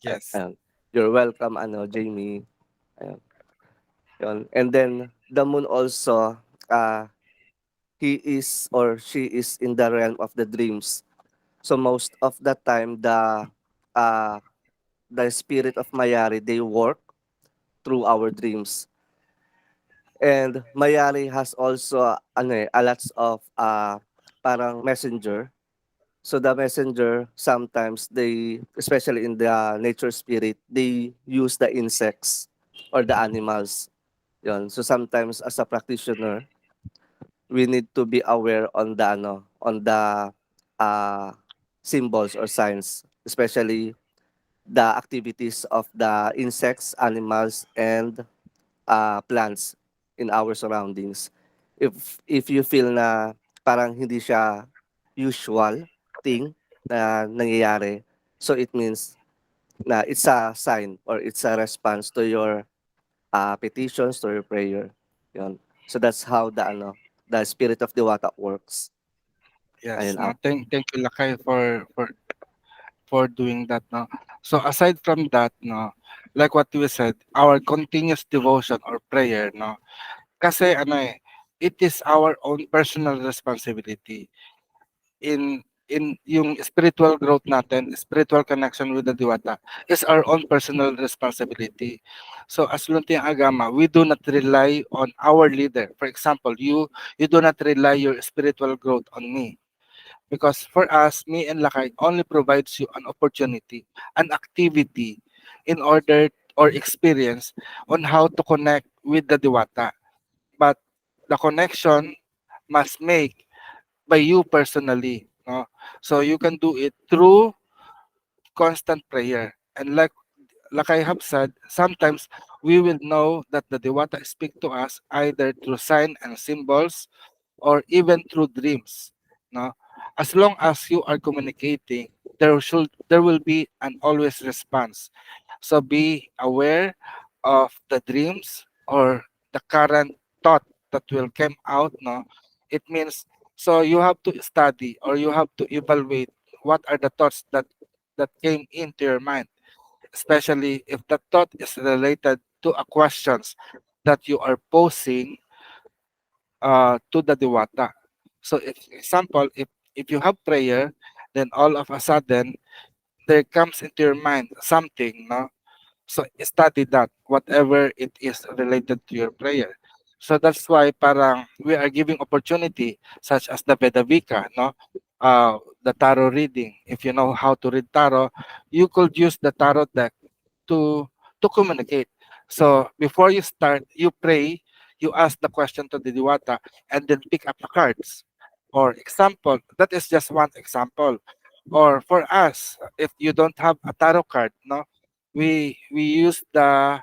Yes. ayun. You're welcome, Jamie. Ayun. Yun. And then the moon also, he is or she is in the realm of the dreams. So most of the time, uh, the spirit of Mayari, they work through our dreams. And Mayari has also a lots of parang messenger. So the messenger, sometimes they, especially in the nature spirit, they use the insects or the animals. Yun. So sometimes as a practitioner, we need to be aware on the uh, symbols or signs, especially the activities of the insects, animals, and plants in our surroundings. If you feel na parang hindi siya usual thing na nangyayari, so it means na it's a sign or it's a response to your petitions, to your prayer. Yun. So that's how the spirit of Diwata works. Yes. Ayun, No, thank you, Lakay, for doing that. No. So aside from that, no, like what we said, our continuous devotion or prayer, no, kasi it is our own personal responsibility in yung spiritual growth natin, spiritual connection with the Diwata is our own personal responsibility. So as Luntiang Aghama, we do not rely on our leader. For example, you do not rely your spiritual growth on me. Because for us, me and Lakay only provides you an opportunity, an activity in order or experience on how to connect with the Diwata. But the connection must make by you personally. No? So you can do it through constant prayer. And like I have said, sometimes we will know that the Diwata speak to us either through sign and symbols or even through dreams. No? As long as you are communicating, there will be an always response. So be aware of the dreams or the current thought that will come out. No, it means so you have to study or you have to evaluate what are the thoughts that came into your mind, especially if the thought is related to a questions that you are posing to the Diwata. So, if example, if you have prayer, then all of a sudden there comes into your mind something, no? So study that, whatever it is related to your prayer. So that's why parang we are giving opportunity such as the Vedavika, no? The tarot reading. If you know how to read tarot, you could use the tarot deck to to communicate. So before you start, you pray, you ask the question to the Diwata, and then pick up the cards. Or example, that is just one example. Or for us, if you don't have a tarot card, no, we use the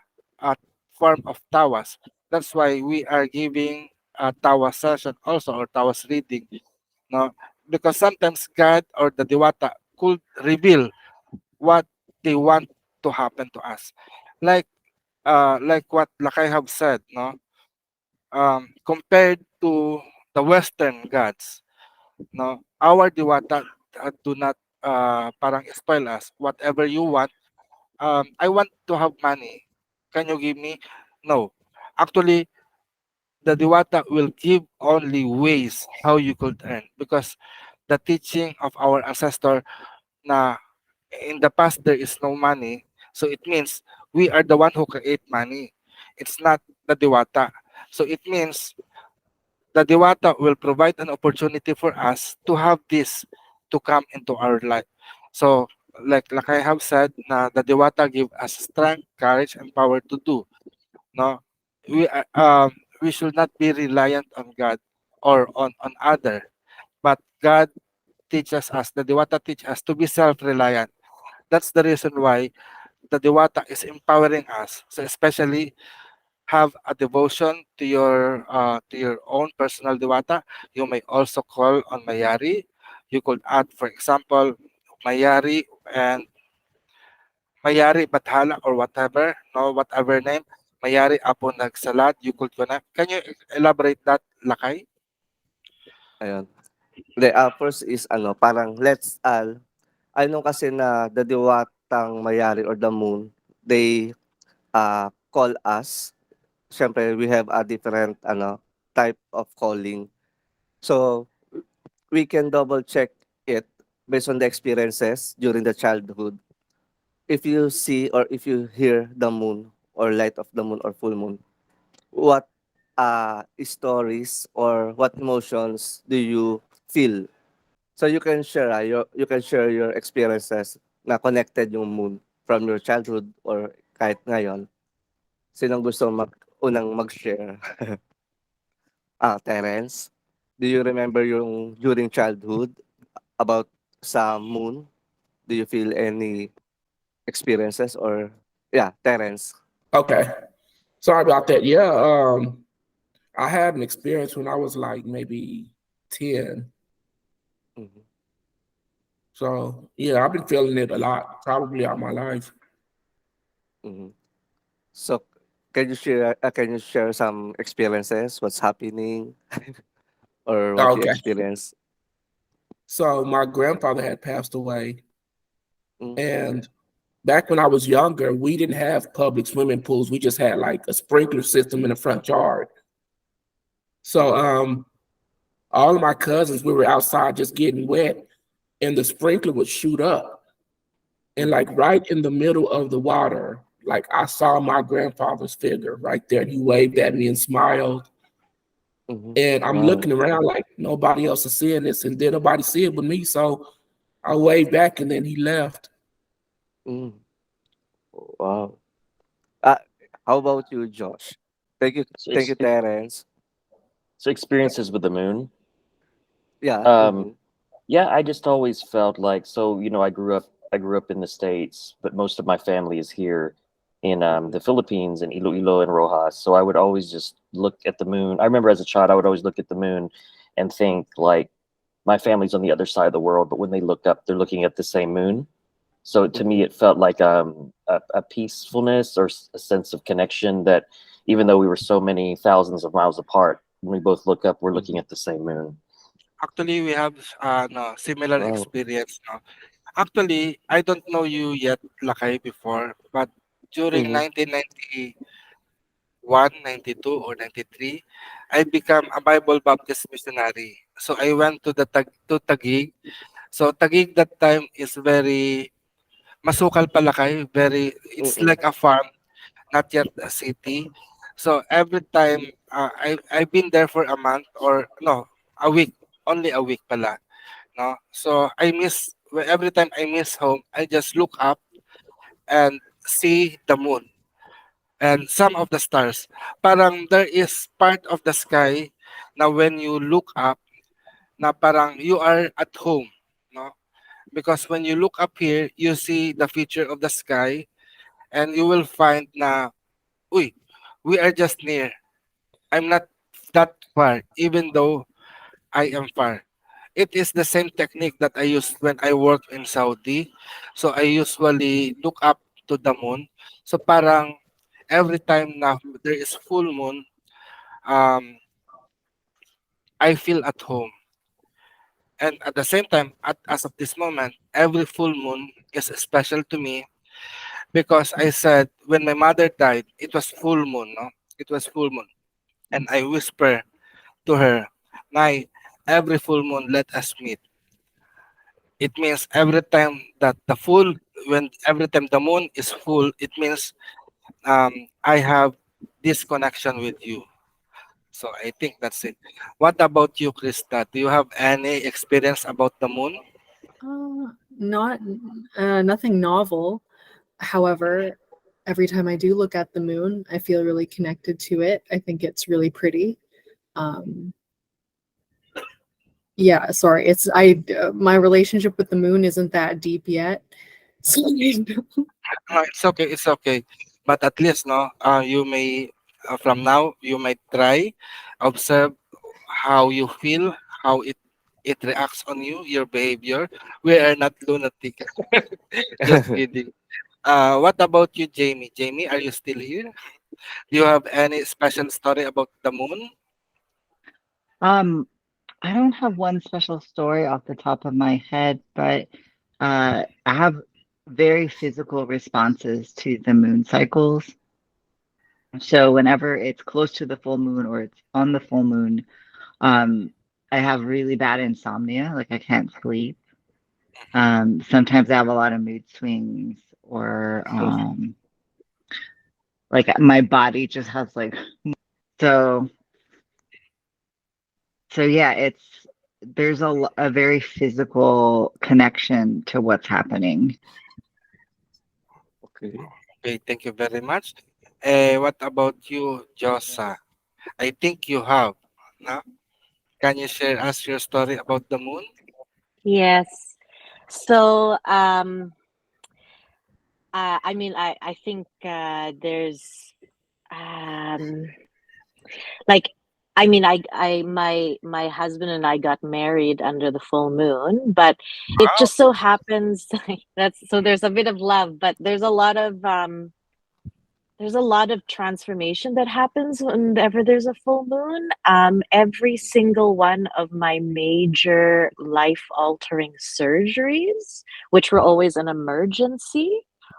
form of tawas. That's why we are giving a tawas session also or tawas reading. No, because sometimes God or the Diwata could reveal what they want to happen to us. Like what Lakay have said, no? Compared to the Western gods, no, our Diwata do not parang spoil us. Whatever you want, I want to have money. Can you give me? No. Actually, the Diwata will give only ways how you could earn, because the teaching of our ancestor na in the past there is no money, so it means we are the one who create money. It's not the Diwata. So it means the Diwata will provide an opportunity for us to have this to come into our life. So like I have said, na the Diwata give us strength, courage, and power to do. No, we should not be reliant on God or on other, but God teaches us, the Diwata teach us to be self-reliant. That's the reason why the Diwata is empowering us. So especially have a devotion to your own personal Diwata. You may also call on Mayari. You could add, for example, Mayari and Mayari Bathala or whatever, no, whatever name. Mayari Apung Nagsalat, you could connect. Can you elaborate that, Lakay? Ayun. First is ano, parang I know kasi na the Diwatang Mayari or the moon, they call us. Siyempre, we have a different type of calling. So, we can double check it based on the experiences during the childhood. If you see or if you hear the moon or light of the moon or full moon, what stories or what emotions do you feel? So you can share you can share your experiences na connected yung moon from your childhood or kahit ngayon. Sinong gusto unang mag-share? Terence, do you remember yung during childhood about sa moon? Do you feel any experiences or yeah, Terence? Okay. Sorry about that. Yeah, I had an experience when I was like maybe 10. Mhm. So yeah, I've been feeling it a lot, probably all my life. Mhm. So can you share some experiences? What's happening or what you Okay. experienced? So my grandfather had passed away, Mm, and back when I was younger, we didn't have public swimming pools. We just had like a sprinkler system in the front yard. So all of my cousins, we were outside just getting wet, and the sprinkler would shoot up. And like mhm, right in the middle of the water, like I saw my grandfather's figure right there. He waved at me and smiled. mhm. And I'm Wow. looking around like nobody else is seeing this, and then nobody see it but me. So I waved back, and then he left. Mm, wow. Uh, how about you, Josh? So, Thank you, Terence. experiences with the moon. Yeah. Um, Mhm, yeah, I just always felt like, so, I grew up in the States, but most of my family is here in mhm, the Philippines, in Iloilo and Rojas. So I would always just look at the moon. I remember as a child, I would always look at the moon and think like my family's on the other side of the world, but when they look up, they're looking at the same moon. So to me, mhm, it felt like a peacefulness or a sense of connection that even though we were so many thousands of miles apart, when we both look up, we're looking mhm. at the same moon. Actually, we have no, similar Wow. experience. No? Actually, I don't know you yet, Lakay, before, but during Mhm, 1991, 92, or 93, I became a Bible Baptist missionary. So I went to to Taguig. So Taguig that time is very masukal palakay, very it's mm, like a farm, not yet a city. So every time I've been there for a month or no, a week, only a week pala. No? So every time I miss home, I just look up and see the moon and some of the stars. Parang there is part of the sky na when you look up, na parang you are at home, no? Because when you look up here, you see the feature of the sky and you will find na, uy, we are just near. I'm not that far, even though I am far. It is the same technique that I used when I work in Saudi. So I usually look up to the moon. So parang every time na there is full moon, um, I feel at home. And at the same time, as of this moment, every full moon is special to me because I said when my mother died, it was full moon, no? It was full moon. And I whisper to her, Nay, every full moon let us meet. It means every time that every time the moon is full, it means I have this connection with you. So I think that's it. What about you, Krista? Do you have any experience about the moon? Not nothing novel. However, every time I do look at the moon, I feel really connected to it. I think it's really pretty. Yeah, sorry. It's my relationship with the moon isn't that deep yet. So No, it's okay. It's okay. But at least, no, you may from now you might try observe how you feel, how it reacts on you, your behavior. We are not lunatic. Just kidding. What about you, Jamie? Jamie, are you still here? Do you have any special story about the moon? Um, I don't have one special story off the top of my head, but I have very physical responses to the moon cycles. So whenever it's close to the full moon or it's on the full moon, I have really bad insomnia, like I can't sleep. Sometimes I have a lot of mood swings or like my body just has like so yeah, there's a very physical connection to what's happening. Okay. Okay, thank you very much. What about you, Josa? I think you have. No? Can you share us your story about the moon? Yes. So, I mean, I think there's um, like, I mean, my husband and I got married under the full moon, but it Wow. just so happens that's so there's a bit of love, but there's a lot of transformation that happens whenever there's a full moon. Every single one of my major life altering surgeries, which were always an emergency,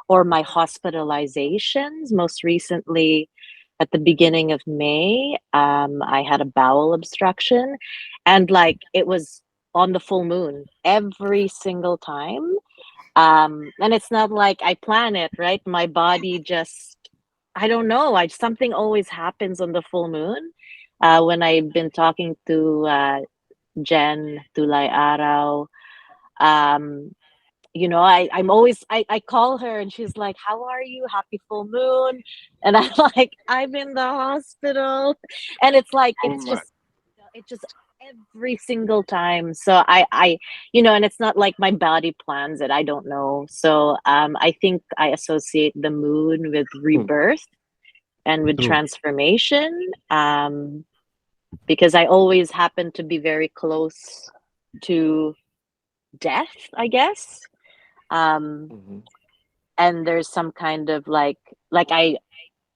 or my hospitalizations, most recently at the beginning of May, I had a bowel obstruction, and like it was on the full moon every single time. And it's not like I plan it, right? My body just, I don't know. Something always happens on the full moon. When I've been talking to Jen Tulay Araw, um, I'm always I call her and she's like, "How are you? Happy full moon." And I'm like, "I'm in the hospital," and it's like Oh my. it just every single time. So and it's not like my body plans it. I don't know. So I think I associate the moon with Hmm. rebirth and with True. transformation, because I always happen to be very close to death, I guess. Um, Mhm. and there's some kind of like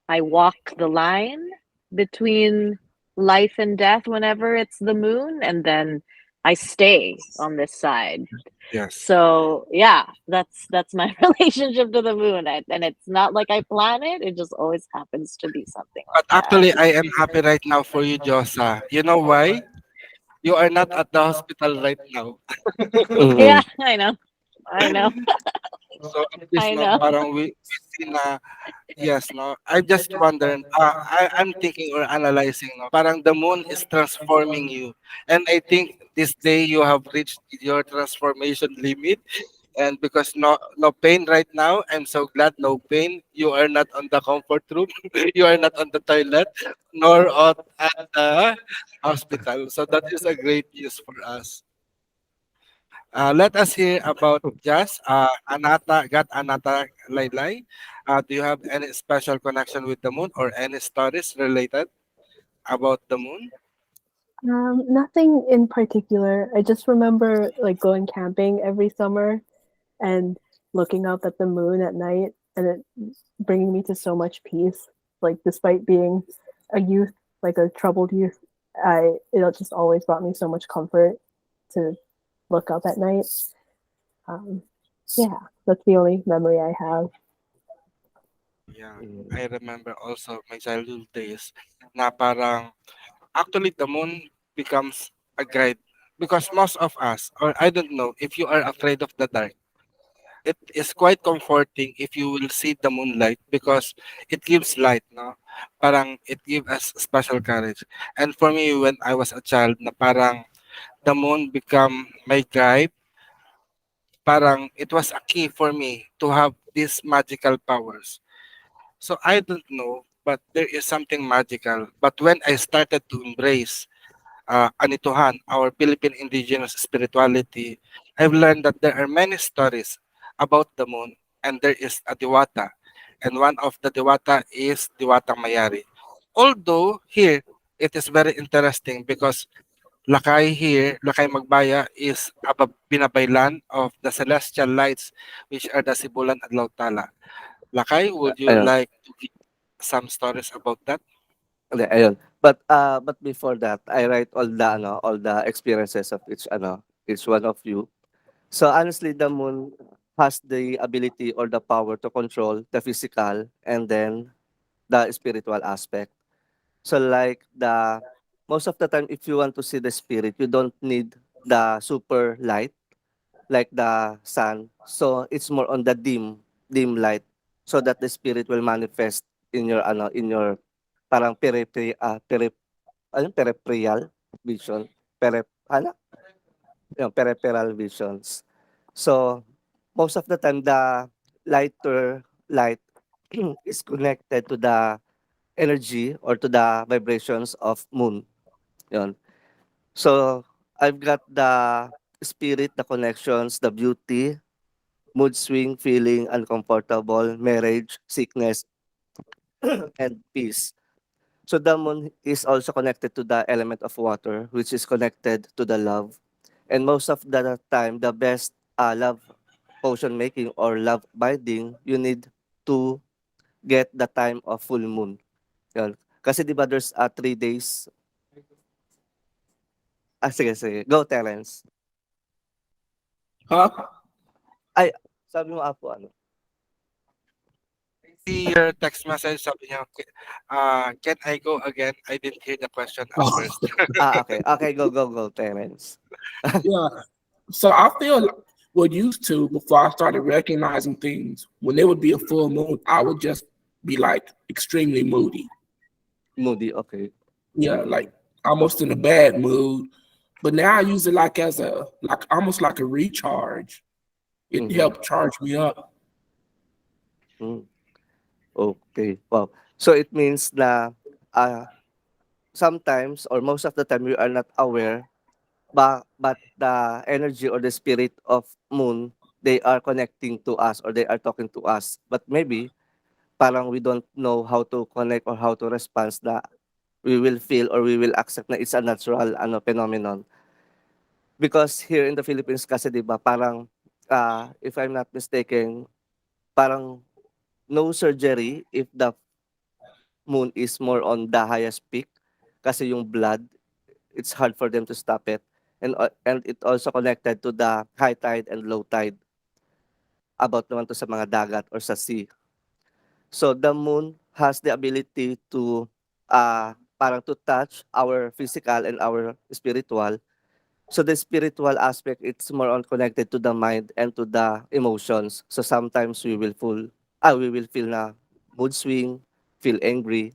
I walk the line between life and death whenever it's the moon, and then I stay on this side. Yes. So yeah, that's my relationship to the moon, and it's not like I plan it; it just always happens to be something But like that. actually, I am happy right now for you, Josa. You know why? You are not at the hospital right now. Yeah, Mhm. I know, So at least I no, know. parang we see na yes, no. I just wonder. I'm thinking or analyzing. No, parang the moon is transforming you, and I think this day you have reached your transformation limit. And because no pain right now, I'm so glad no pain. You are not on the comfort room. You are not on the toilet, nor at the hospital. So that is a great news for us. Let us hear about Jazz. Anata Laylay. Do you have any special connection with the moon or any stories related about the moon? Nothing in particular. I just remember like going camping every summer and looking up at the moon at night and it bringing me to so much peace. Like despite being a youth, like a troubled youth, it just always brought me so much comfort to look up at night. Um, yeah, that's the only memory I have. Yeah, I remember also my childhood days na parang actually the moon becomes a guide because most of us, or I don't know if you are afraid of the dark, it is quite comforting if you will see the moonlight because it gives light, no? Parang it gives us special courage. And for me, when I was a child, na parang the moon become my guide, parang it was a key for me to have these magical powers. So I don't know, but there is something magical. But when I started to embrace Anituhan, our Philippine Indigenous Spirituality, I've learned that there are many stories about the moon and there is a Diwata. And one of the Diwata is Diwata Mayari. Although here, it is very interesting because Lakay here, Lakay Magbaya is a binabaylan of the celestial lights which are the Sibulan at Lautala. Lakay, would you Ayun. like to give some stories about that? Hindi, ayun. But before that, I write all the experiences of each one of you. So honestly, the moon has the ability or the power to control the physical and then the spiritual aspect. So like the most of the time, if you want to see the spirit, you don't need the super light like the sun. So it's more on the dim light, so that the spirit will manifest in your parang peripheral vision, peripheral visions. So most of the time, the light is connected to the energy or to the vibrations of moon. Yun. So I've got the spirit, the connections, the beauty, mood swing, feeling uncomfortable, marriage, sickness, and peace. So the moon is also connected to the element of water, which is connected to the love. And most of the time, the best love potion making or love binding, you need to get the time of full moon. Yun. Kasi di ba there's 3 days. Sige. Go, Terence. Huh? Ay, sabi mo, Apo, ano? See your text message, sabi niya, can I go again? I didn't hear the question at Oh, first. Okay. Okay, go, Terence. yeah. So I feel what used to before I started recognizing things. When there would be a full moon, I would just be like extremely moody. Moody, okay. Yeah, like almost in a bad mood. But now I use it like as a almost like a recharge. It Mhm. helped charge me up. Mm. Okay, wow. So it means na sometimes or most of the time we are not aware, but the energy or the spirit of moon, they are connecting to us or they are talking to us. But maybe parang we don't know how to connect or how to respond na we will feel or we will accept na it's a natural phenomenon. Because here in the Philippines kasi 'di ba parang if I'm not mistaken, parang no surgery if the moon is more on the highest peak kasi yung blood, it's hard for them to stop it. And it also connected to the high tide and low tide about naman to sa mga dagat or sa sea. So the moon has the ability to parang to touch our physical and our spiritual. So the spiritual aspect, it's more on connected to the mind and to the emotions. So sometimes we will feel na mood swing, feel angry.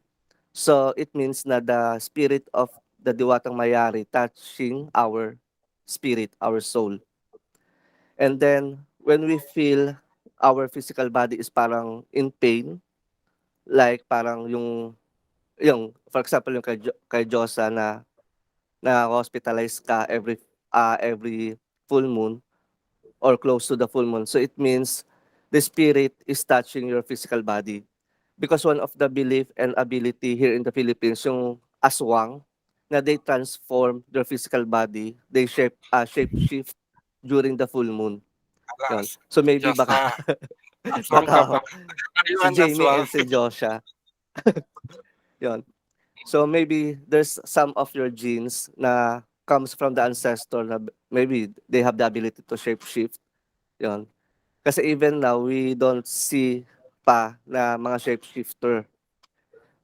So it means na the spirit of the Diwatang Mayari touching our spirit, our soul. And then when we feel our physical body is parang in pain, like parang yung for example yung kay Josa na hospitalized ka every full moon or close to the full moon. So it means the spirit is touching your physical body. Because one of the belief and ability here in the Philippines, yung aswang, na they transform their physical body, they shape shift during the full moon. Yun. Alas, So maybe Diyosa, baka aswang ka ba? baka Are you si an Jamie aswang? and si Joshua. Yun. So maybe there's some of your genes na comes from the ancestor na maybe they have the ability to shape shift. Yun. Kasi even now, we don't see pa na mga shapeshifter.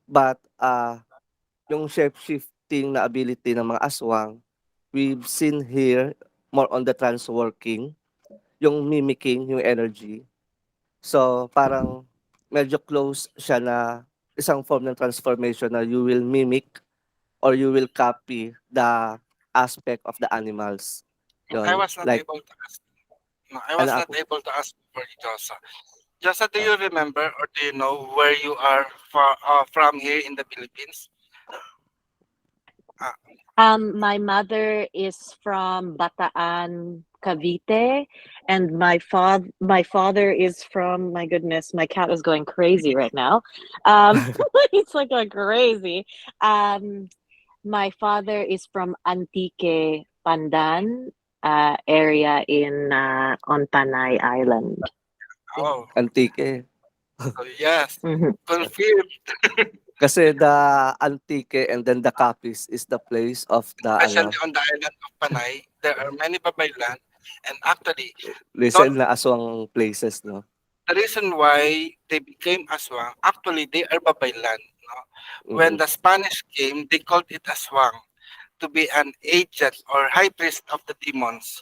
But yung shape-shifting na ability ng mga aswang, we've seen here more on the transworking, yung mimicking, yung energy. So parang medyo close siya na isang form ng transformation na you will mimic or you will copy the aspect of the animals. I Yun, was not like, able to ask. No, I was ano not able to ask for you, Josa. Josa, do you remember or do you know where you are from here in the Philippines? My mother is from Bataan, Cavite, and my father is from, my goodness, my cat is going crazy right now. It's like going crazy. My father is from Antique, Pandan, area in on Panay Island. Oh, Antique. so yes, Mhm. confirmed. Kasi the Antique and then the Capiz is the place of the Especially on the island of Panay, there are many babaylan, and actually, listen na aswang places, no? the reason why they became aswang, actually they are babaylan. No? When Mm-mm. the Spanish came, they called it aswang to be an agent or high priest of the demons.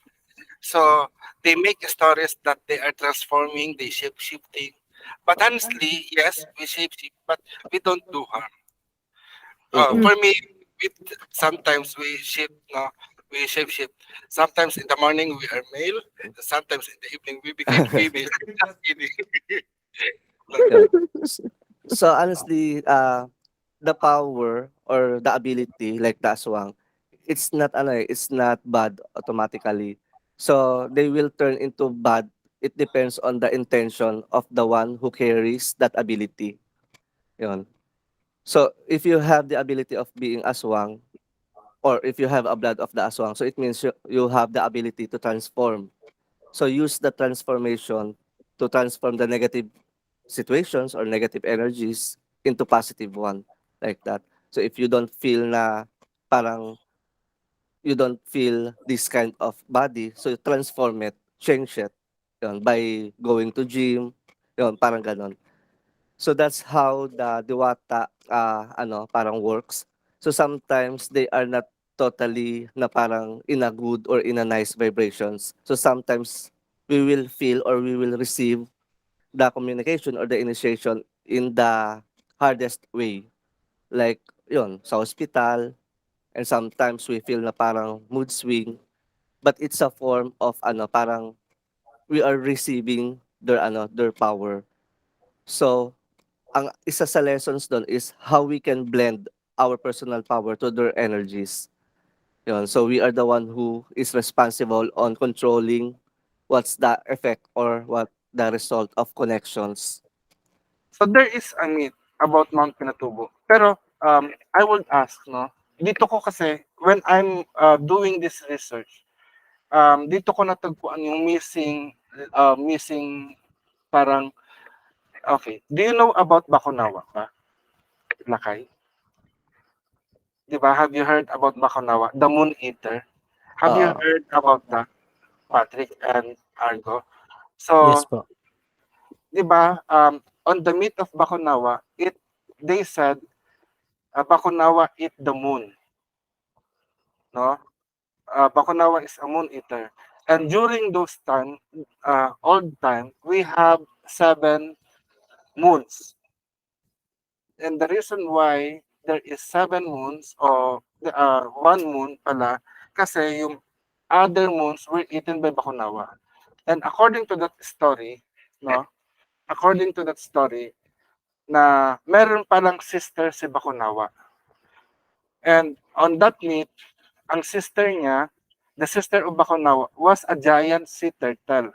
So they make stories that they are transforming, they shape shifting. But honestly, yes, we shape shift, but we don't do harm. Mm-mm. For me, sometimes we shift, no, we shape shift. Sometimes in the morning we are male, sometimes in the evening we became female. Just kidding. Yeah. So honestly, the power or the ability like the aswang, it's not bad automatically. So they will turn into bad. It depends on the intention of the one who carries that ability. Yun. So if you have the ability of being aswang, or if you have a blood of the aswang, so it means you have the ability to transform. So use the transformation to transform the negative situations or negative energies into positive one, like that. So if you don't feel na parang you don't feel this kind of body, so you transform it, change it, yun, by going to gym, yun, parang ganon. So that's how the diwata parang works. So sometimes they are not totally na parang in a good or in a nice vibrations. So sometimes we will feel or we will receive the communication or the initiation in the hardest way. Like yun, sa hospital, and sometimes we feel na parang mood swing, but it's a form of parang we are receiving their power. So ang isa sa lessons doon is how we can blend our personal power to their energies. Yun. So we are the one who is responsible on controlling what's the effect or what the result of connections. So there is a myth about Mount Pinatubo. Pero I would ask, no, dito ko kasi, when I'm doing this research, dito ko natagpuan yung missing parang, okay, do you know about Bakunawa ba? Lakay? Di ba? Have you heard about Bakunawa? The Moon Eater? Have you Uh, heard about that, Patrick and Argo? Yes So, po. di ba, on the myth of Bakunawa, they said, Bakunawa eat the moon, no? Bakunawa is a moon eater. And during those time, old time, we have 7 moons. And the reason why there is 7 moons or 1 moon pala, kasi yung other moons were eaten by Bakunawa. And according to that story, no? According to that story, na meron palang sister si Bakunawa. And on that myth, ang sister niya, the sister of Bakunawa, was a giant sea turtle.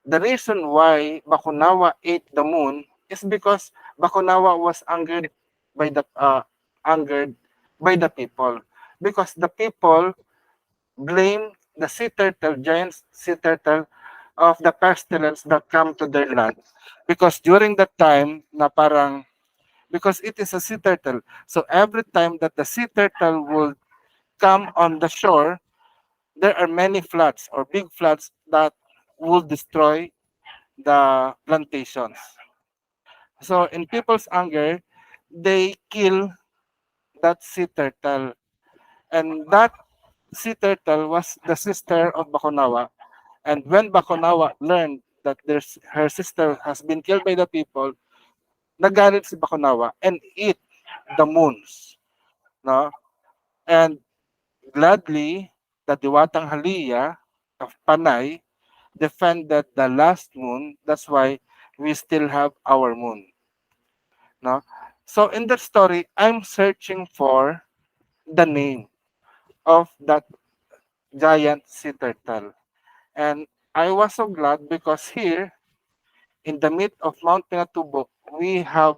The reason why Bakunawa ate the moon is because Bakunawa was angered by the angered by the people, because the people blame the sea turtle, giant sea turtle, of the pestilence that come to their land. Because during that time, na parang, because it is a sea turtle, so every time that the sea turtle will come on the shore, there are many floods or big floods that will destroy the plantations. So in people's anger, they kill that sea turtle. And that sea turtle was the sister of Bakunawa. And when Bakunawa learned that her sister has been killed by the people, nagalit si Bakunawa and eat the moons. No? And gladly, the Diwatang Haliya of Panay defended the last moon. That's why we still have our moon. No? So in that story, I'm searching for the name of that giant sea turtle. And I was so glad because here in the myth of Mount Pinatubo, we have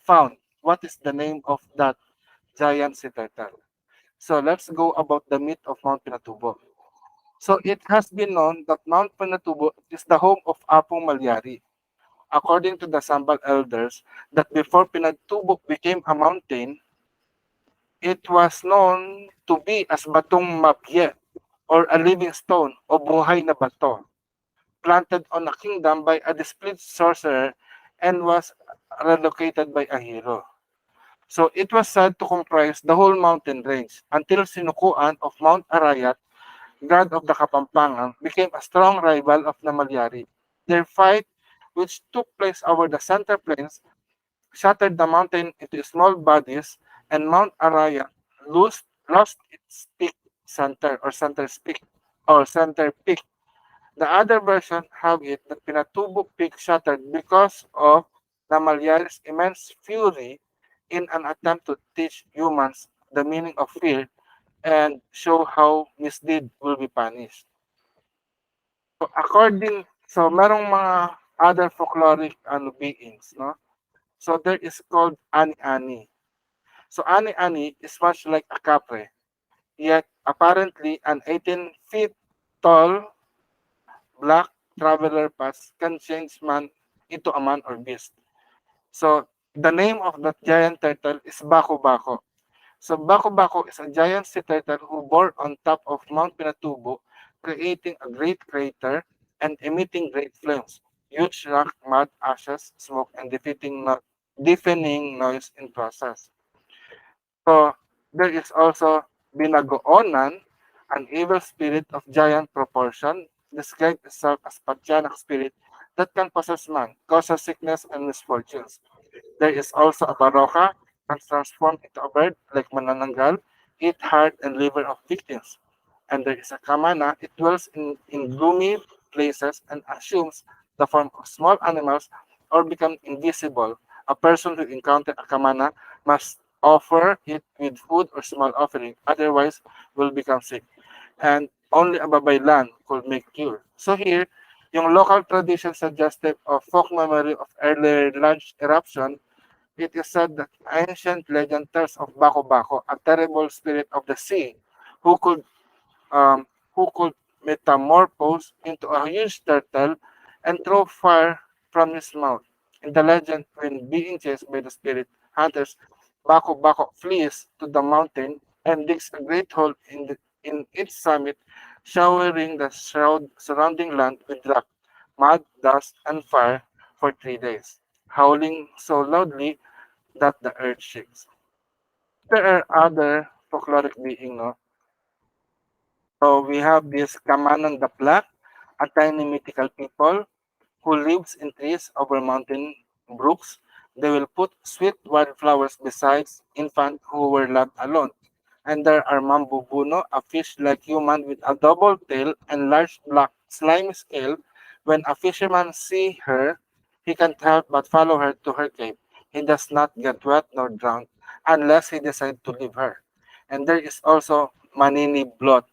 found what is the name of that giant sea turtle. So let's go about the myth of Mount Pinatubo. So it has been known that Mount Pinatubo is the home of Apung Malyari. According to the Sambal elders, that before Pinatubo became a mountain, it was known to be as Batong Mapye, or a living stone o buhay na bato, planted on a kingdom by a displeased sorcerer and was relocated by a hero. So it was said to comprise the whole mountain range until sinukuan of Mount Arayat, god of the Kapampangan, became a strong rival of the Malyari. Their fight, which took place over the center plains, shattered the mountain into small bodies, and Mount Arayat lost its peak center or center peak. The other version have it that Pinatubo Peak shattered because of the Malyari's immense fury in an attempt to teach humans the meaning of fear and show how misdeed will be punished. So merong mga other folkloric beings, no? So there is called Ani-Ani. So Ani-Ani is much like a capre, yet apparently an 18 feet tall black traveler pass can change man into a man or beast. So the name of that giant turtle is Bako Bako. So Bako Bako is a giant sea turtle who bore on top of Mount Pinatubo, creating a great crater and emitting great flames, huge rock, mud, ashes, smoke, and deafening noise in process. So there is also Binagoonan, an evil spirit of giant proportion, described itself as Patyanak spirit that can possess man, causes sickness and misfortunes. There is also a Baroka, that transformed into a bird like Manananggal, eat heart and liver of victims. And there is a Kamana, it dwells in gloomy places and assumes the form of small animals or become invisible. A person who encounters a Kamana must offer it with food or small offering, otherwise will become sick. And only a babaylan could make cure. So here, yung local tradition suggestive of folk memory of earlier large eruption, it is said that ancient legend tells of Bako Bako, a terrible spirit of the sea, who could metamorphose into a huge turtle and throw fire from his mouth. In the legend, when being chased by the spirit hunters, Bako Bako flees to the mountain and digs a great hole in its summit, showering the surrounding land with rock, mud, dust, and fire for 3 days, howling so loudly that the earth shakes. There are other folkloric beings, no? So we have this Kamanan the Black, a tiny mythical people who lives in trees over mountain brooks. They will put sweet wildflowers beside infants who were left alone. And there are Mambubuno, a fish-like human with a double tail and large black slimy scale. When a fisherman sees her, he can't help but follow her to her cave. He does not get wet nor drowned unless he decides to leave her. And there is also Manini Blood.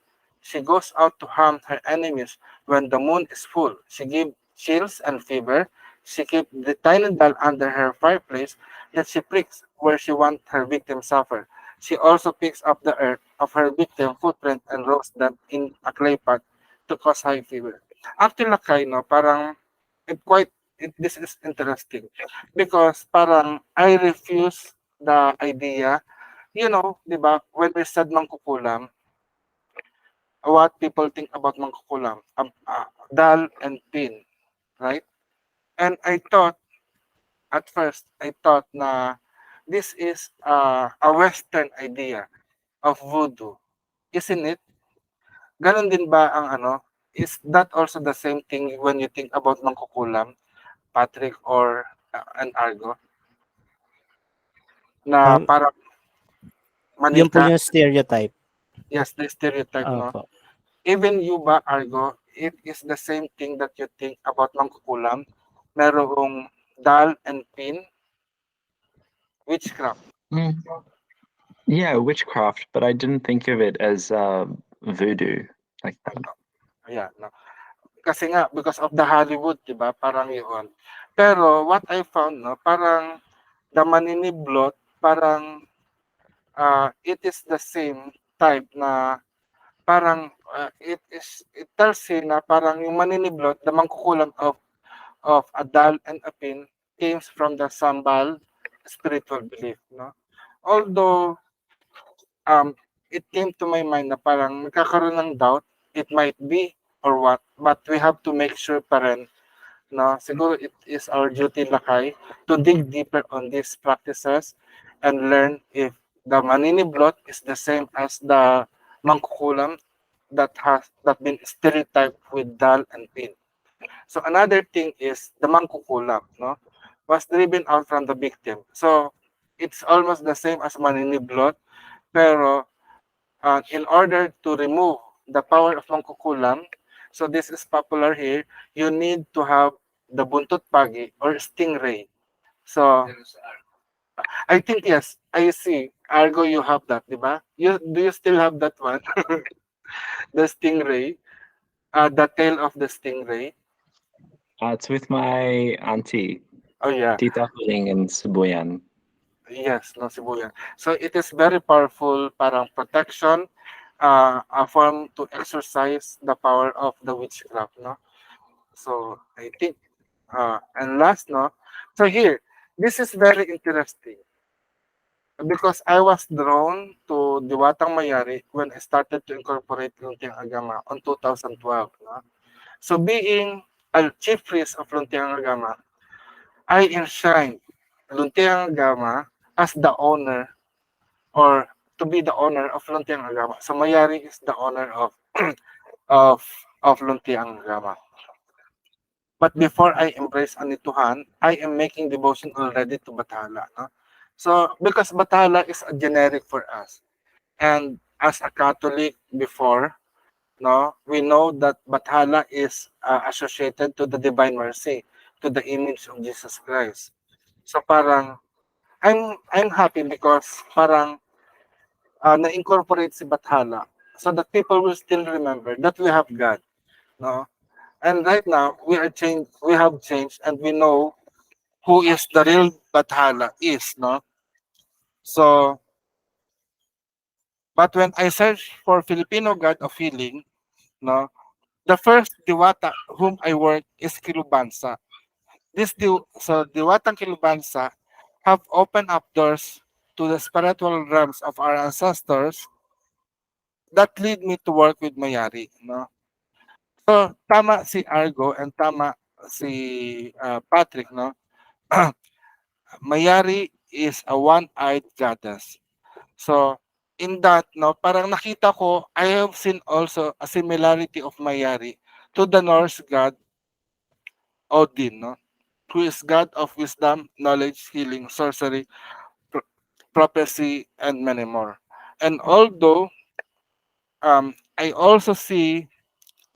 She goes out to harm her enemies when the moon is full. She gives chills and fever. She keeps the tiny doll under her fireplace, yet she pricks where she wants her victim suffer. She also picks up the earth of her victim footprint and rolls them in a clay pot to cause high fever. Actually, Lakay, no, parang it quite this is interesting because parang I refuse the idea, di ba, when we said mangkukulam, what people think about mangkukulam, dal and pin, right? And I thought na this is a Western idea of voodoo, isn't it? Ganon din ba ang ano? Is that also the same thing when you think about mangkukulam, Patrick or an Argo? Na Um, parang Yun po manika, yung stereotype. yes, the stereotype, no? Opo. Even you ba, Argo, it is the same thing that you think about mangkukulam, merong dal and pin, witchcraft. Mm. Yeah, witchcraft, but I didn't think of it as voodoo like that. Ayan, no? Kasi nga, because of the Hollywood, di ba? Parang yun. Pero what I found, no, parang the maniniblot, parang it is the same type na parang it tells you na parang yung maniniblot, the mangkukulam of a dal and a pin came from the Sambal spiritual belief, no? Although it came to my mind na parang nagkakaroon ng doubt, it might be or what, but we have to make sure pa rin na siguro it is our duty, Lakay, to dig deeper on these practices and learn if the maniniblot is the same as the mangkukulam that been stereotyped with dal and pin. So another thing is the mangkukulam, no, was driven out from the victim. So it's almost the same as maniniblot, pero in order to remove the power of mangkukulam, so this is popular here, you need to have the buntut pagi or stingray. So I think yes, I see. Argo, you have that, di ba? Do you still have that one? The stingray, the tail of the stingray. It's with my auntie, Oh yeah, Tita Huling in Sibuyan. yes, no Sibuyan. So it is very powerful, parang protection, a form to exercise the power of the witchcraft, no? So I think, and last, no? So here, this is very interesting because I was drawn to Diwatang Mayari when I started to incorporate Luntiang Aghama on 2012, no? So being a chief priest of Luntiang Aghama, I enshrined Luntiang Aghama as the owner or to be the owner of Luntiang Aghama. So Mayari is the owner of of of Luntiang Aghama. But before I embrace Anituhan, I am making devotion already to Bathala. No? So because Bathala is a generic for us, and as a Catholic before, no, we know that Bathala is associated to the Divine Mercy, to the image of Jesus Christ. So parang I'm happy because parang na-incorporate si Bathala so that people will still remember that we have God, no? And right now we have changed and we know who is the real Bathala is, no? So but when I search for Filipino God of Healing, no, the first Diwata whom I work is Kilubansa. So Diwatang Kilubansa have opened up doors to the spiritual realms of our ancestors that lead me to work with Mayari, no? So tama si Argo and tama si Patrick, no? Mayari is a one-eyed goddess. So in that, no, parang nakita ko, I have seen also a similarity of Mayari to the Norse god Odin, no? Who is god of wisdom, knowledge, healing, sorcery, pro- prophecy, and many more. And although I also see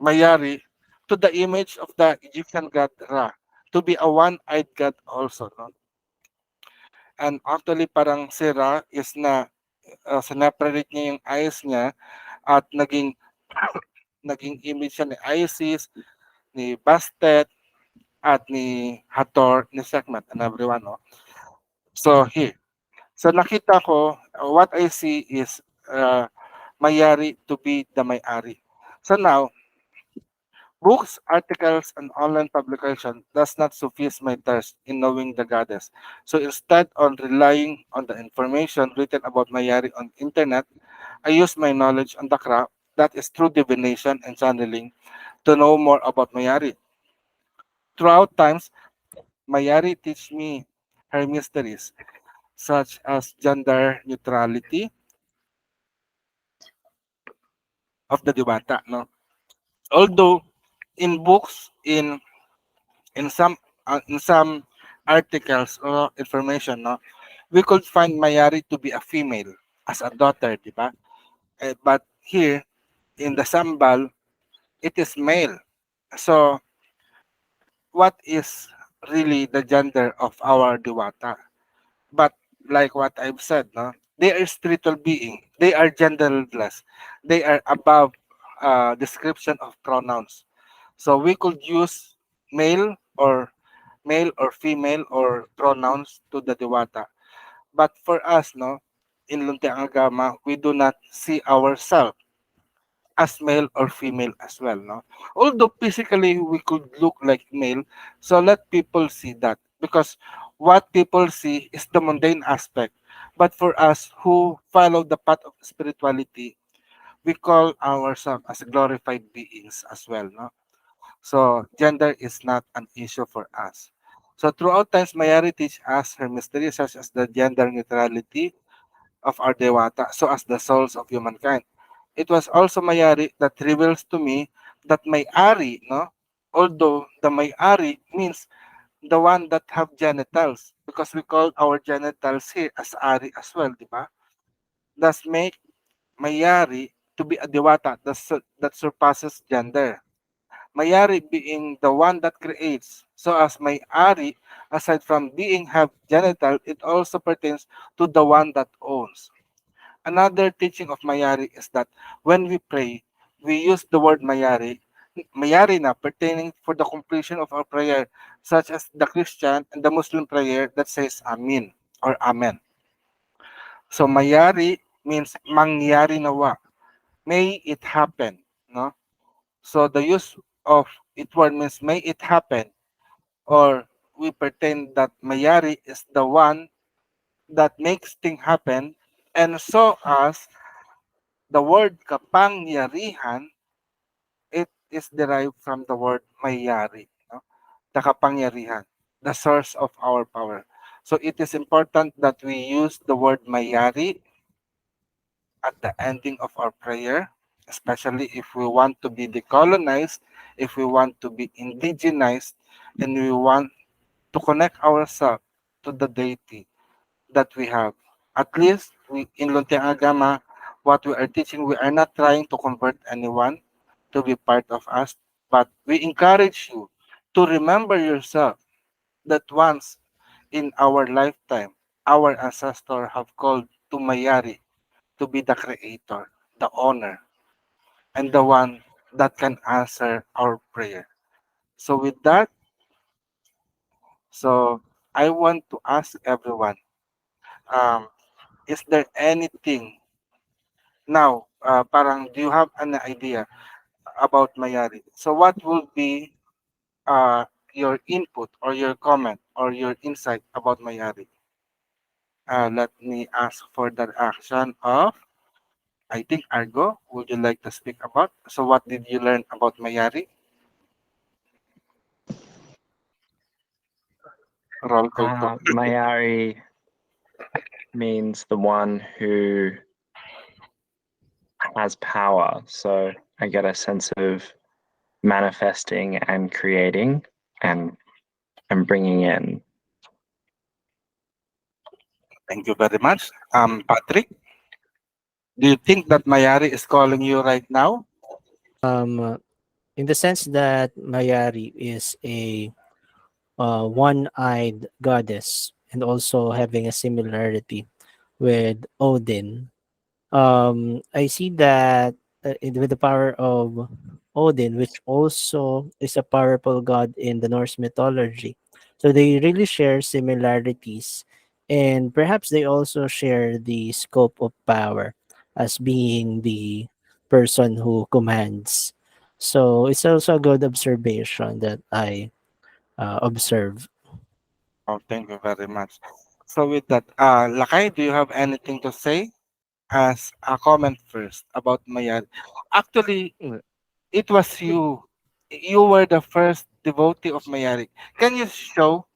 Mayari to the image of the Egyptian god Ra, to be a one-eyed god also, no? And actually parang si Ra is na sineparate niya yung eyes niya at naging image siya ni Isis, ni Bastet, at ni Hathor, ni Sekhmet, and everyone, no? So here. So nakita ko, what I see is Mayari to be the May-ari. So now, books, articles, and online publication does not suffice my thirst in knowing the goddess. So instead on relying on the information written about Mayari on internet, I use my knowledge on the craft, that is through divination and channeling, to know more about Mayari. Throughout times, Mayari teach me her mysteries, such as gender neutrality of the Diwata. No? Although in books, in some articles or information, no, we could find Mayari to be a female as a daughter, di ba? But here in the Sambal, it is male. So what is really the gender of our Diwata? But like what I've said, no, they are spiritual being. They are genderless. They are above description of pronouns. So we could use male or female or pronouns to the Diwata. But for us, no, in Luntiang Aghama, we do not see ourselves as male or female as well, no? Although physically we could look like male, so let people see that because what people see is the mundane aspect. But for us who follow the path of spirituality, we call ourselves as glorified beings as well, no? So gender is not an issue for us. So throughout times, Mayari teach us her mysteries such as the gender neutrality of our Dewata, so as the souls of humankind. It was also Mayari that reveals to me that May-ari, no? Although the May-ari means the one that have genitals, because we call our genitals here as Ari as well, di ba? Thus make Mayari to be a Dewata that surpasses gender. Mayari being the one that creates. So as May-ari, aside from being have genital, it also pertains to the one that owns. Another teaching of Mayari is that when we pray, we use the word Mayari na pertaining for the completion of our prayer, such as the Christian and the Muslim prayer that says Amin or Amen. So Mayari means mangyari nawa. May it happen, no? So the use of it word means may it happen, or we pretend that Mayari is the one that makes thing happen, and so as the word kapangyarihan, it is derived from the word mayari, no? The kapangyarihan, the source of our power. So it is important that we use the word mayari at the ending of our prayer, especially if we want to be decolonized, if we want to be indigenized, and we want to connect ourselves to the deity that we have. At least we in Luntiang Aghama, what we are teaching, we are not trying to convert anyone to be part of us, but we encourage you to remember yourself that once in our lifetime, our ancestor have called to Mayari to be the creator, the owner, and the one that can answer our prayer. So with that, so I want to ask everyone, um, is there anything now, parang do you have an idea about Mayari? So what will be your input or your comment or your insight about Mayari? Let me ask for the action of, I think, Argo. Would you like to speak about? So what did you learn about Mayari? Roll call to. Mayari means the one who has power. So I get a sense of manifesting and creating and bringing in. Thank you very much. Patrick, do you think that Mayari is calling you right now? In the sense that Mayari is a one-eyed goddess and also having a similarity with Odin. I see that with the power of Odin, which also is a powerful god in the Norse mythology. So they really share similarities And perhaps they also share the scope of power as being the person who commands. So it's also a good observation that I observe. Oh, thank you very much. So with that, Lakay, do you have anything to say as a comment first about Mayari? Actually, Mm, it was you. You were the first devotee of Mayari. Can you show?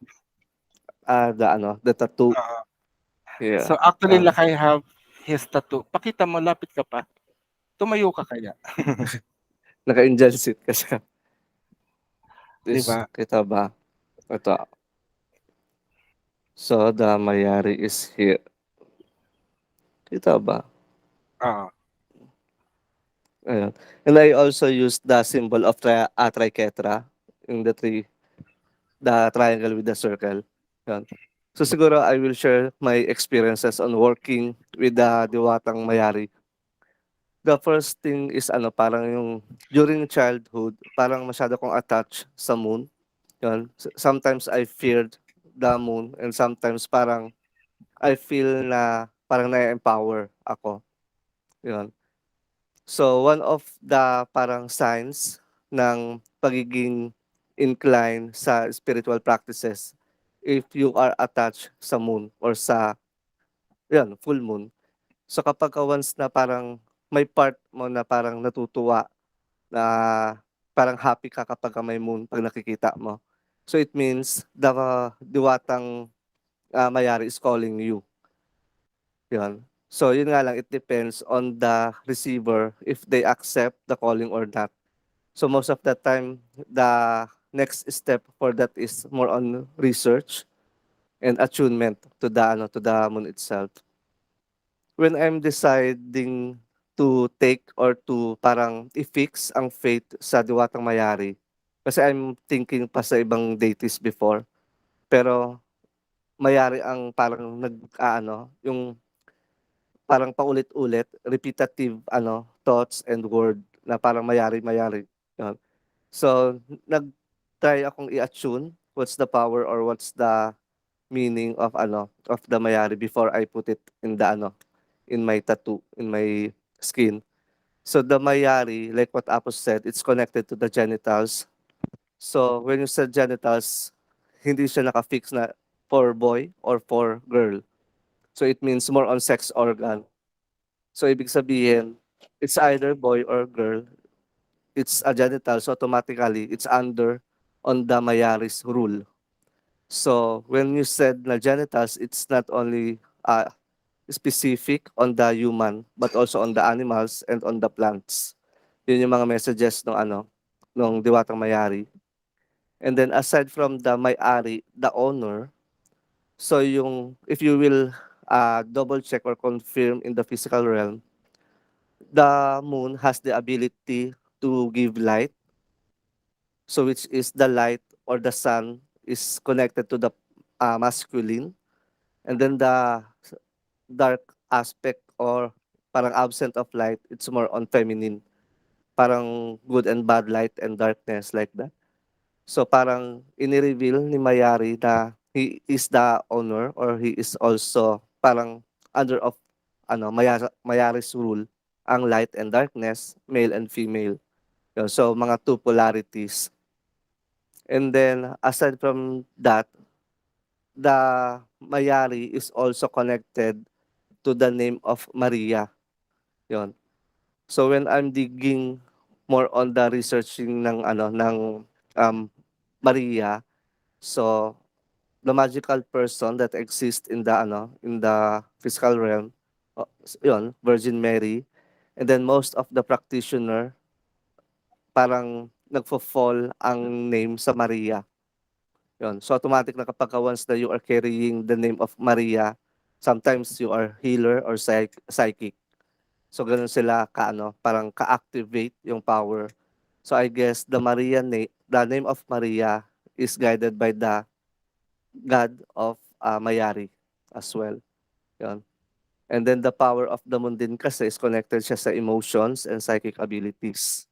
the tattoo. Uh, Yeah. so actually, Uh, Lakay have his tattoo. Pakita mo, lapit ka pa. Tumayo ka kaya. naka-Indian seat ka siya. Di This, ba? kita ba? Ito. So, the Mayari is here. Kita ba? Oo. Ayan. And I also used the symbol of triquetra in the triangle with the circle. Yan. So siguro I will share my experiences on working with the Diwatang Mayari. The first thing is parang yung during childhood, parang masyado kong attached sa moon. Yan. Sometimes I feared the moon and sometimes parang I feel na parang na-empower ako. Yun. So one of the parang signs ng pagiging incline sa spiritual practices if you are attached sa moon or sa full moon. So kapag once na parang may part mo na parang natutuwa na parang happy ka kapag may moon pag nakikita mo. So it means the diwatang mayari is calling you. Yun. So yun nga lang, it depends on the receiver if they accept the calling or not. So most of the time, the next step for that is more on research and attunement to the moon itself. When I'm deciding to take or to parang i-fix ang faith sa Diwatang Mayari, kasi I'm thinking pa sa ibang deities before, pero Mayari ang parang yung parang paulit-ulit, repetitive thoughts and word na parang mayari-mayari. Yun. So, nag-try akong i-attune what's the power or what's the meaning of of the mayari before I put it in the in my tattoo, in my skin. So the mayari, like what Apos said, it's connected to the genitals. So when you said genitals, hindi siya naka-fix na for boy or for girl. So it means more on sex organ. So ibig sabihin, it's either boy or girl. It's a genital, so automatically it's under on the Mayari's rule. So when you said na genitals, it's not only specific on the human, but also on the animals and on the plants. Yun yung mga messages ng nung Diwatang Mayari. And then aside from the Mayari, the owner, so yung if you will double check or confirm in the physical realm, the moon has the ability to give light. So which is the light or the sun is connected to the masculine. And then the dark aspect or parang absent of light, it's more on feminine. Parang good and bad light and darkness like that. So parang ini-reveal ni Mayari na he is the owner or he is also parang under of Mayari's rule ang light and darkness, male and female. Yun, so mga two polarities. And then aside from that, the Mayari is also connected to the name of Maria. Yon. So when I'm digging more on the researching ng Maria, so the magical person that exists in the in the physical realm, yon, Virgin Mary, and then most of the practitioner parang nagfo-fall ang name sa Maria. Yon. So automatic na kapag once na you are carrying the name of Maria, sometimes you are healer or psychic. So ganun sila parang ka-activate yung power. So I guess the name of Maria is guided by the God of Mayari as well. Yon. And then the power of the moon din kasi is connected siya sa emotions and psychic abilities.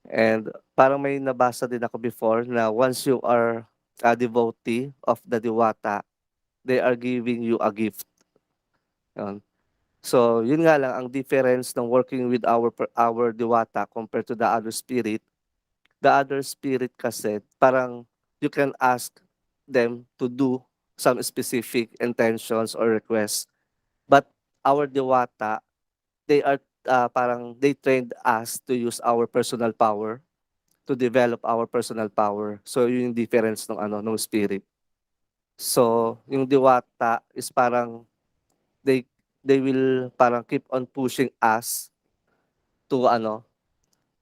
And parang may nabasa din ako before na once you are a devotee of the Diwata, they are giving you a gift. Yun. So, yun nga lang ang difference ng working with our diwata compared to the other spirit. The other spirit kasi parang you can ask them to do some specific intentions or requests. But our diwata, they are parang they trained us to use our personal power, to develop our personal power. So yun yung difference ng ng spirit. So yung diwata is parang they they will parang keep on pushing us to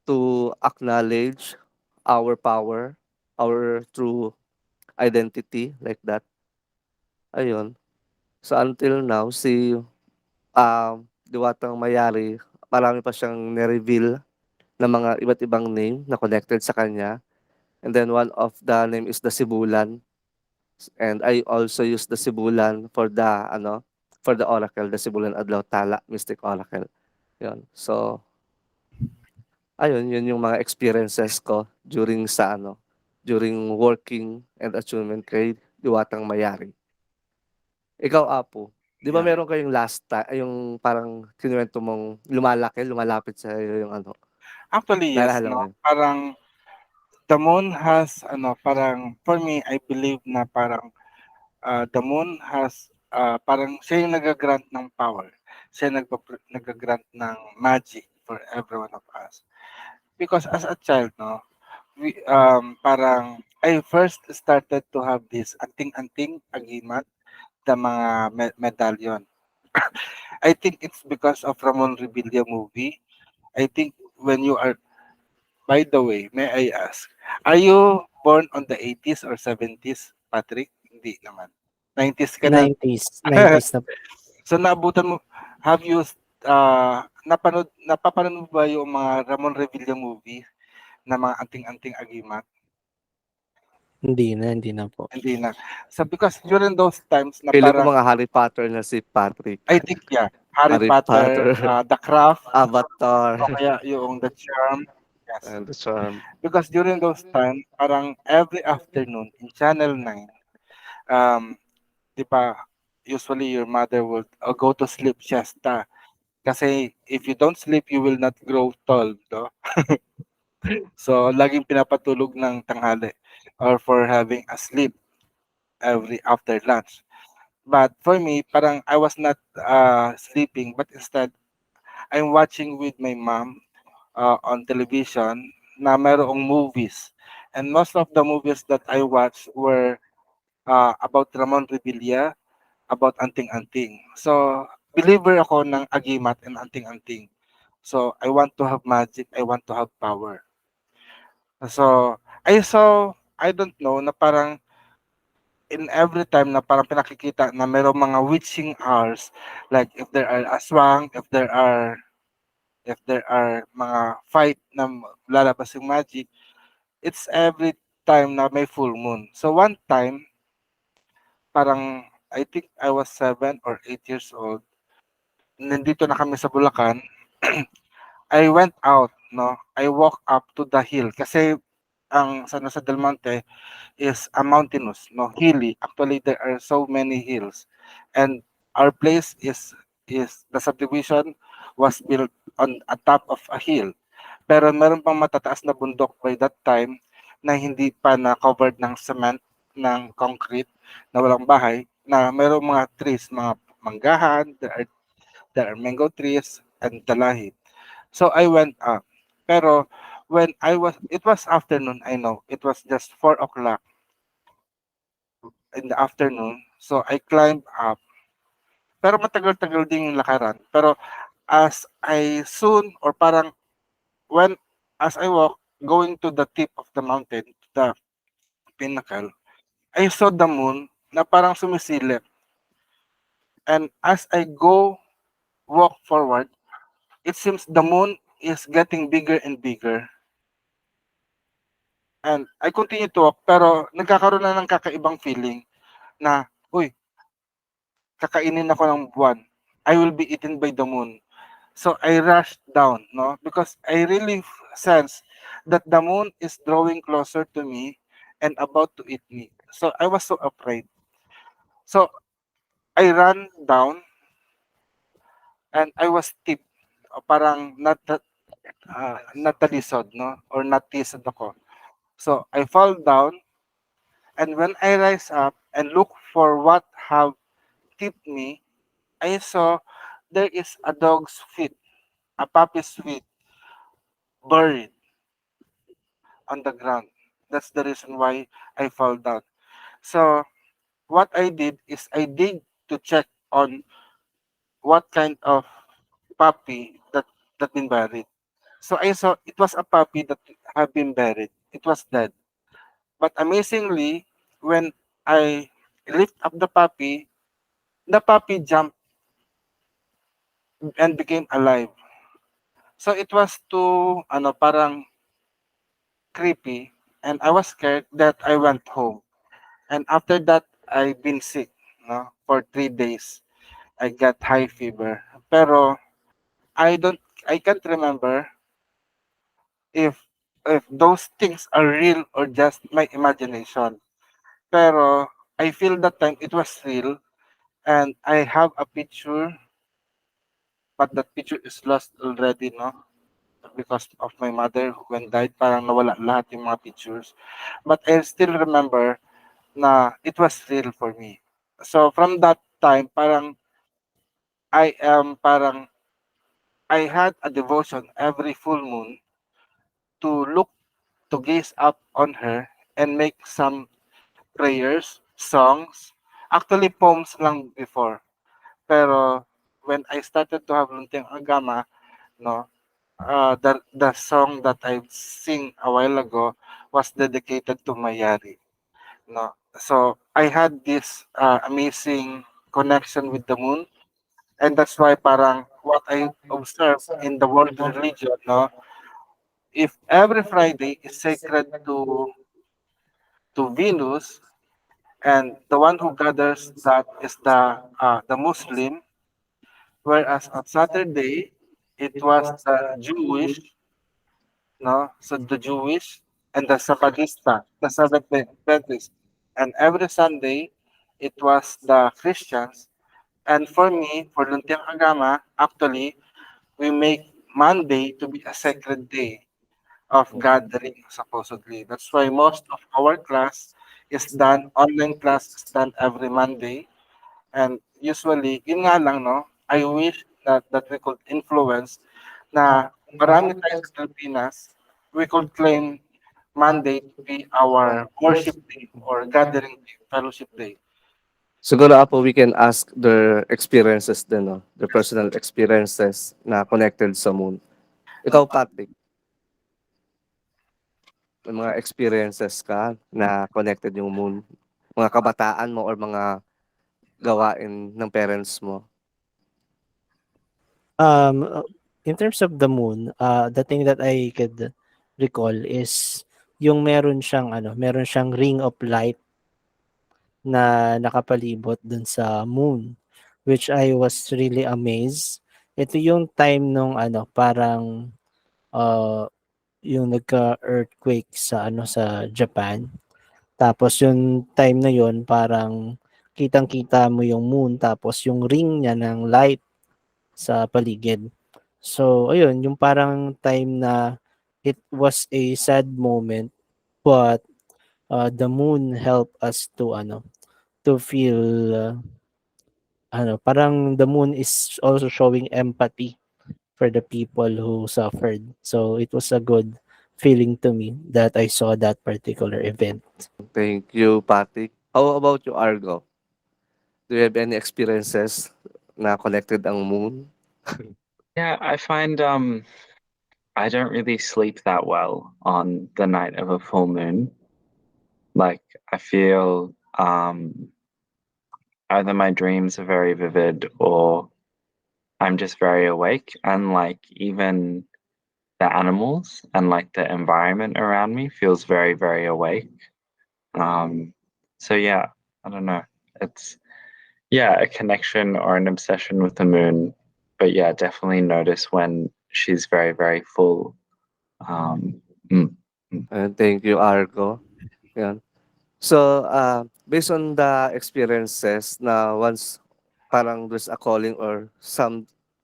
to acknowledge our power, our true identity like that. Ayun. So until now Diwatang Mayari, marami pa siyang ni-reveal na mga iba't ibang name na connected sa kanya. And then one of the name is the Sibulan. And I also use the Sibulan for the oracle, the Sibulan Adlaw Tala, Mystic Oracle. Yun. So, ayun, yun yung mga experiences ko during working and attunement kay Diwatang Mayari. Ikaw, Apo, di ba Yeah. meron kayong yung parang kinuwento mong lumalapit sa iyo yung Actually, yes, naalala mo no? yun? Parang the moon has, parang for me, I believe na parang the moon has, parang siya yung nag-grant ng power. Siya nag-grant ng magic for every one of us. Because as a child, no, parang I first started to have this anting-anting agimat, the mga medallion. I think it's because of Ramon Revilla movie. I think when you are, by the way, may I ask, are you born on the 80s or 70s, Patrick? Hindi naman. 90s ka na. 90s na po. So naabutan mo, have you napapanood mo ba yung mga Ramon Revilla movie na mga anting-anting agimat? Hindi na po. Hindi na. So because during those times na Feeling ko parang, mga Harry Potter na si Patrick. I think, yeah, Harry Harry Potter, Potter, The Craft, Avatar, o kaya yung The Charm. Yes. and the Charm. Because during those time, parang every afternoon in Channel 9, um, di ba, usually your mother would go to sleep siesta. Kasi if you don't sleep, you will not grow tall. No? So, laging pinapatulog ng tanghali or for having a sleep every after lunch. But for me, parang I was not sleeping, but instead, I'm watching with my mom on television na mayroong movies. And most of the movies that I watched were about Ramon Revilla, about Anting-Anting. So, believer ako ng agimat and Anting-Anting. So, I want to have magic, I want to have power. So, I don't know, na parang in every time na parang pinakikita na mayroong mga witching hours, like if there are aswang, if there are mga fight na lalabas yung magic, it's every time na may full moon. So one time, parang I think I was 7 or 8 years old. Nandito na kami sa Bulacan. I went out, no? I walked up to the hill kasi ang San Jose del Monte is a mountainous, no, hilly. Actually, there are so many hills, and our place is the subdivision was built on a top of a hill. Pero meron pang matataas na bundok by that time na hindi pa na covered ng cement, ng concrete, na walang bahay, na merong mga trees, mga manggahan, there are mango trees and dalahi. So I went up. Pero it was afternoon, I know. It was just 4 o'clock in the afternoon. So I climbed up. Pero matagal-tagal din yung lakaran. Pero as I soon, or parang when, as I walk, going to the tip of the mountain, the pinnacle, I saw the moon na parang sumisilip. And as I walk forward, it seems the moon is getting bigger and bigger. And I continue to walk, pero nagkakaroon na ng kakaibang feeling na, uy, kakainin ako ng buwan. I will be eaten by the moon. So I rushed down, no, because I really sense that the moon is drawing closer to me and about to eat me. So I was so afraid. So I ran down and I was tipped. Parang natalisod, no? Or natisod ako. So I fall down, and when I rise up and look for what have tipped me, I saw there is a dog's feet, a puppy's feet, buried on the ground. That's the reason why I fall down. So what I did is I dig to check on what kind of puppy that been buried. So I saw it was a puppy that had been buried. It was dead. But amazingly, when I lift up the puppy jumped and became alive. So it was too parang creepy, and I was scared that I went home. And after that, I've been sick, no, for 3 days. I got high fever. Pero I don't I can't remember if those things are real or just my imagination. Pero I feel that time it was real, and I have a picture, but that picture is lost already, no? Because of my mother when died, parang nawala lahat yung mga pictures. But I still remember na it was real for me. So from that time, parang I had a devotion every full moon to look to gaze up on her and make some prayers, songs, actually poems lang before. Pero when I started to have Luntiang Aghama, no, the song that I sing a while ago was dedicated to Mayari. No, so I had this amazing connection with the moon, and that's why parang what I observe in the world religion, no, if every Friday is sacred to Venus, and the one who gathers that is the Muslim, whereas on Saturday it was the Jewish, no, so the Jewish and the Sabbatista, the Sabbath Day Adventists, and every Sunday it was the Christians. And for me, for Luntiang Agama, actually we make Monday to be a sacred day of gathering, supposedly. That's why most of our class is done, online class is done every Monday. And usually, yun nga lang, no, I wish that we could influence na marami tayo sa Pilipinas, we could claim Monday to be our worship day or gathering day, fellowship day. Siguro Apo, we can ask their experiences din, no? Their personal experiences na connected sa moon. Ikaw, Patrick, may mga experiences ka na connected yung moon? Mga kabataan mo or mga gawain ng parents mo? Um, uh, in terms of the moon, the thing that I could recall is yung meron siyang ring of light na nakapalibot dun sa moon, which I was really amazed. Ito yung time nung parang uh, yung nagka-earthquake sa Japan. Tapos yung time na yon parang kitang-kita mo yung moon tapos yung ring niya ng light sa paligid. So ayun, yung parang time na it was a sad moment, but the moon helped us to feel parang the moon is also showing empathy for the people who suffered. So it was a good feeling to me that I saw that particular event. Thank you, Patrick. How about you, Argo? Do you have any experiences na connected ang moon? Yeah, I find I don't really sleep that well on the night of a full moon. Like I feel either my dreams are very vivid or I'm just very awake, and like even the animals and like the environment around me feels very, very awake. So yeah, I don't know. It's yeah, a connection or an obsession with the moon. But yeah, definitely notice when she's very, very full. Um, mm, mm. And thank you, Argo. Yan. So, based on the experiences na once parang there's a calling or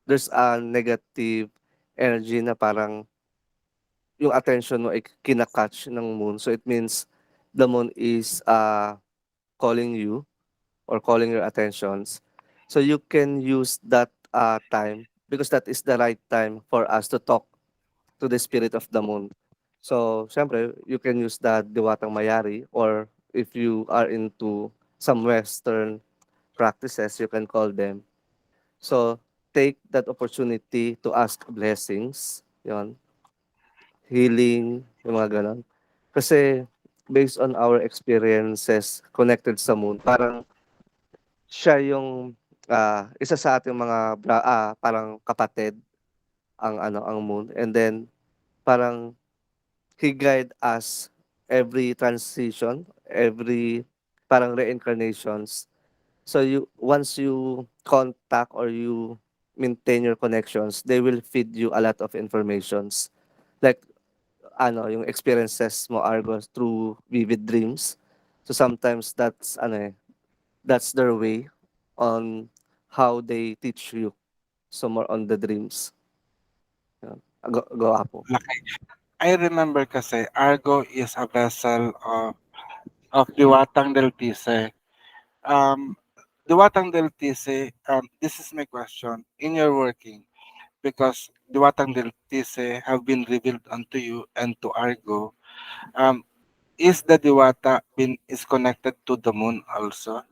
there's a negative energy na parang yung attention mo ay kinakatch ng moon. So it means the moon is calling you or calling your attentions. So you can use that time because that is the right time for us to talk to the spirit of the moon. So, syempre, you can use the Diwatang Mayari or if you are into some Western practices, you can call them. So, take that opportunity to ask blessings, yon, healing, yung mga ganon. Kasi, based on our experiences connected sa moon, parang siya yung isa sa ating mga parang kapatid ang moon, and then parang he guide us every transition, every parang reincarnations. So you once you contact or you maintain your connections, they will feed you a lot of informations. Like yung experiences mo are goes through vivid dreams. So sometimes that's their way on how they teach you. So more on the dreams. Yan. Go Apo. Laki. I remember kasi Argo is a vessel of Diwatang del Tise. Diwatang del Tise, this is my question. In your working, because Diwatang del Tise have been revealed unto you and to Argo, um, is the Diwata is connected to the moon also?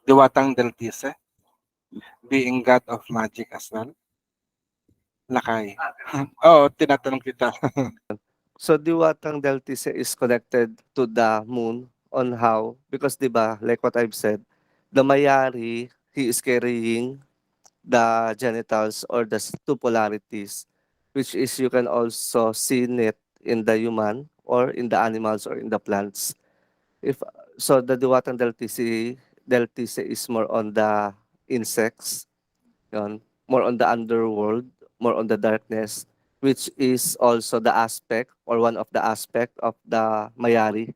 Diwatang del Tise, being god of magic as well? Lakay. Oo, tinatanong kita. So Diwatang Deltise is connected to the moon on how, because 'di ba, like what I've said, the Mayari, he is carrying the genitals or the two polarities, which is you can also see it in the human or in the animals or in the plants. If so, the Diwatang Deltise is more on the insects, yun, more on the underworld, more on the darkness, which is also the aspect or one of the aspect of the Mayari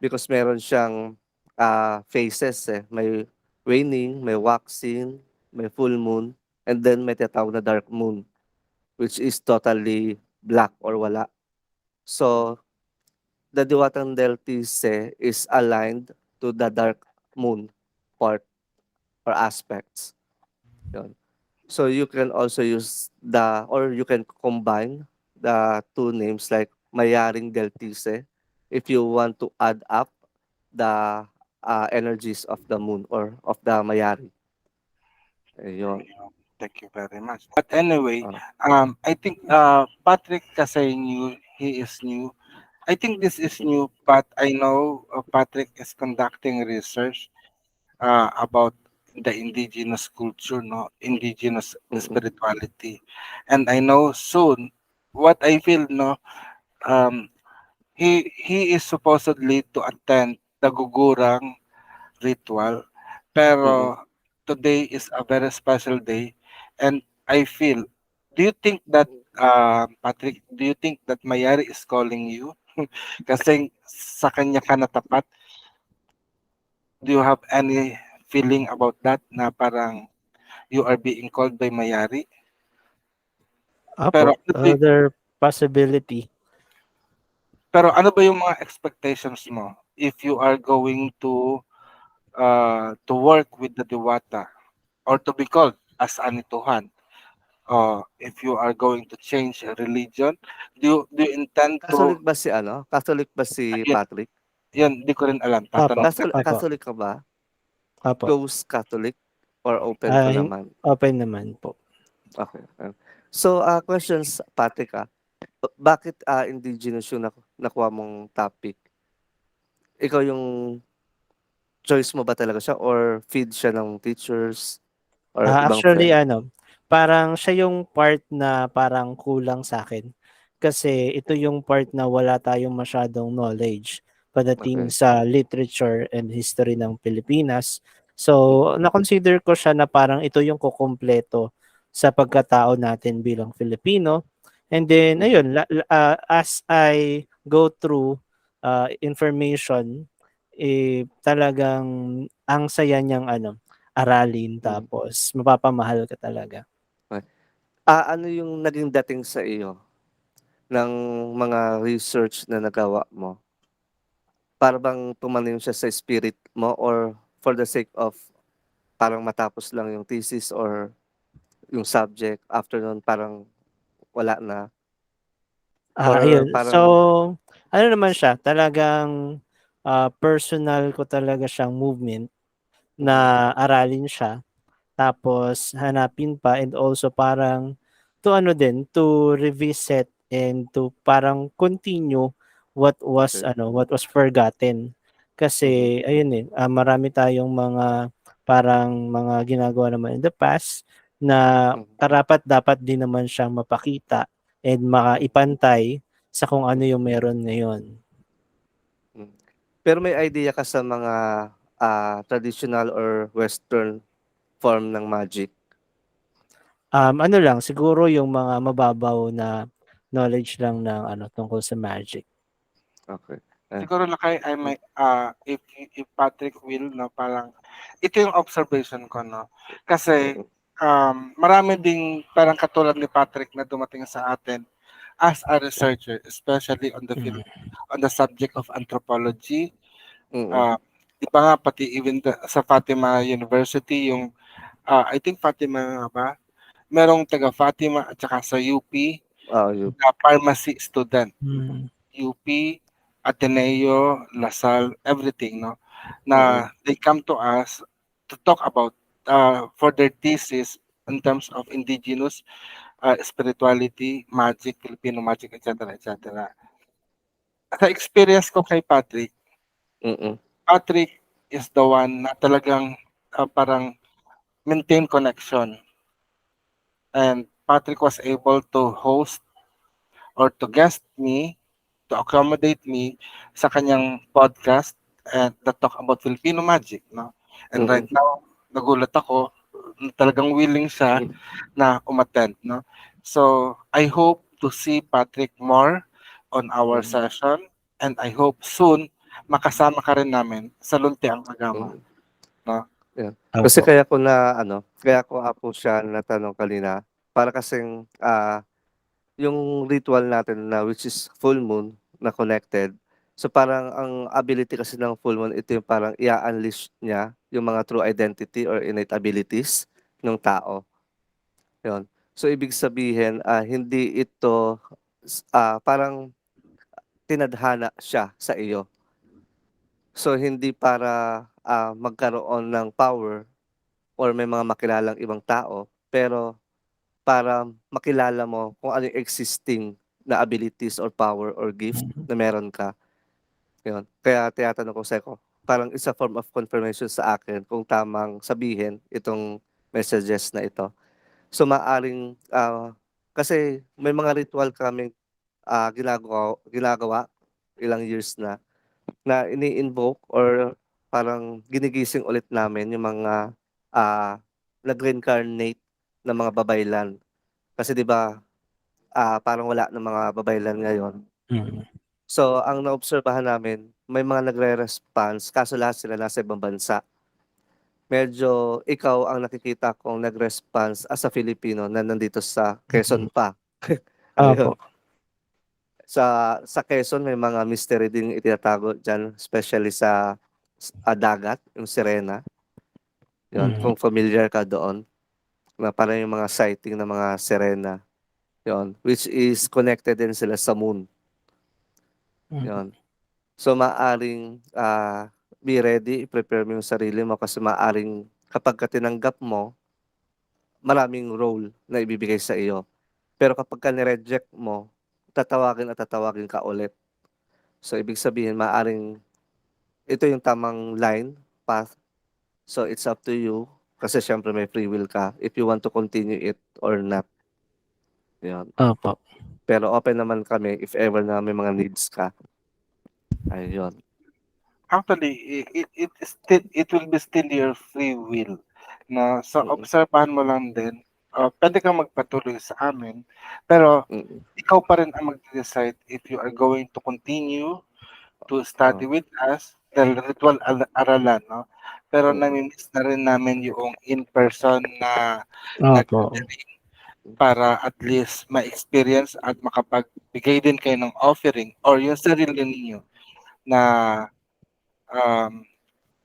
because meron siyang phases eh. May waning, may waxing, may full moon, and then may tinatawag na dark moon, which is totally black or wala. So, the Diwatang Deltise is aligned to the dark moon part or aspects. Yun. So you can also use or you can combine the two names like Mayaring Deltise if you want to add up the energies of the moon or of the Mayari. Ayun. Thank you very much. But anyway, I think Patrick kasi he is new. I think this is new, but I know Patrick is conducting research about the indigenous culture, no, indigenous spirituality, and I know soon. What I feel, no, um, he is supposedly to attend the gugurang ritual, pero today is a very special day, and I feel. Do you think that Patrick? Do you think that Mayari is calling you? Kasi sa kanya ka natapat. Do you have any feeling about that na parang you are being called by Mayari? Pero Apo, other possibility. ano ba yung mga expectations mo if you are going to work with the Diwata or to be called as Anituhan? If you are going to change a religion, do you intend to Catholic ba si yun, Patrick? yun, di ko rin alam. Apo, Tatanong. apo. Catholic ka ba? Apo. Close Catholic or open ka naman? Open naman po. Okay. So, questions, Patrick, bakit indigenous yung nakuha mong topic? Ikaw yung choice mo ba talaga siya or feed siya ng teachers or ibang Actually, friend? parang siya yung part na parang kulang sa akin. Kasi ito yung part na wala tayong masyadong knowledge pagdating Okay. sa literature and history ng Pilipinas. So, na-consider ko siya na parang ito yung kukumpleto sa pagkatao natin bilang Filipino. And then, ayun, as I go through information, talagang ang saya niyang aralin Mhm. tapos mapapamahal ka talaga. Ano yung naging dating sa iyo ng mga research na nagawa mo? Para bang tumanim siya sa spirit mo or for the sake of parang matapos lang yung thesis or yung subject after nun parang wala na or Ayun. So, parang ano naman siya, talagang, personal ko talaga siyang movement mhm, na aralin siya. Tapos hanapin pa and also parang to ano din, to revisit and to parang continue okey. what was forgotten. Mhm, Kasi ayun, marami tayong mga parang mga ginagawa naman in the past na mhm, karapat-dapat din naman siyang mapakita and mhm, maipantay sa kung ano mhm, yung meron ngayon. hmm. Pero may idea ka sa mga, traditional or western form ng magic? Ano lang siguro yung mga mababaw na knowledge lang ng ano tungkol sa magic. Okey, ah, Siguro Lakay, I hmm, may, if Patrick will, no, parang ito yung observation ko, no. Kasi mm, marami ding parang katulad ni Patrick na dumating sa atin as a researcher, especially on the Mm, on the subject of anthropology. mm, Uh, Iba nga pati even sa Fatima University, yung I think Fatima nga ba? Merong taga Fatima at saka sa UP yung na pharmacy student. mm, UP, Ateneo, Lasal, everything, no? mm, Na they come to us to talk about for their thesis in terms of indigenous spirituality, magic, Filipino magic, etc., etc. Sa experience ko kay Patrick, mm, Patrick is the one na talagang parang maintain connection. And Patrick was able to host or to guest me, to accommodate me sa kanyang podcast and that talk about Filipino magic, no? And right mm, now, nagulat ako, talagang willing siya hmm, na umattend, no? So, I hope to see Patrick more on our hmm, session and I hope soon makasama ka rin namin sa Luntiang Aghama, mm. no? Yeah. Kasi opo. kaya ko po siya natanong kanina para kasing, yung ritual natin na which is full moon na connected. So, parang ang ability kasi ng full moon ito yung parang i-a-unleash niya yung mga true identity or innate abilities ng tao, yun. So, ibig sabihin, hindi ito parang tinadhana siya sa iyo. So, hindi para, magkaroon ng power or may mga makilalang ibang tao, pero para makilala mo kung ano yung existing na abilities or power or gift Mm, na meron ka, yun. Kaya tinatanong ko sa'yo parang it's a form of confirmation sa akin kung tamang sabihin itong messages na ito. So maaaring, kasi may mga ritual kaming, ginagawa ilang years na ini-invoke or parang ginigising ulit namin yung mga, nag-reincarnate na mga babaylan. Kasi 'di ba, parang wala ng mga babaylan ngayon. mm, So, ang naobserbahan namin may mga nagre-response kaso lahat sila nasa ibang bansa. Medyo ikaw ang nakikita kong nag-response as a Filipino na nandito sa mm. Quezon pa. Opo. Ayun. Sa Quezon may mga mystery din itinatago diyan especially sa dagat, yung sirena, 'yun Mm, kung familiar ka doon, na parang yung mga sighting ng mga sirena, 'yun, which is connected din sila sa moon, mm, 'yun. So maaaring, be ready, i-prepare mo yung sarili mo kasi maaaring kapagka tinanggap mo, maraming role na ibibigay sa iyo. Pero kapagka ni-reject mo, tatawagin at tatawagin ka ulit. So ibig sabihin maaaring ito yung tamang line, path. So it's up to you kasi siyempre may free will ka if you want to continue it or not, 'yun. opo. Pero open naman kami if ever na may mga needs ka, ayun. Actually, it will be still your free will. Na so Mm, obserbahan mo lang din. Pwede kang magpatuloy sa amin, pero mm, ikaw pa rin ang mag-decide if you are going to continue to study with us, the ritual aralan, no? Pero Mm. nami-miss na rin namin yung in-person na Opo. gathering para at least ma-experience at makapagbigay din kayo ng offering or yung sarili ninyo na um,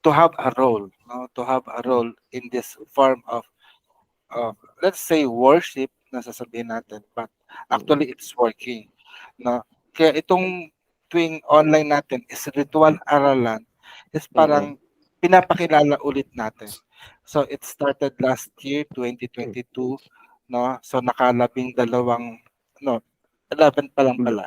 to have a role, no? To have a role in this form of let's say worship na sasabihin natin, but actually it's working, no? Kaya itong tuwing online natin is ritual aralan is parang pinapakilala ulit natin. So it started last year 2022, no? So nakalabing dalawang no 11 pa lang pala.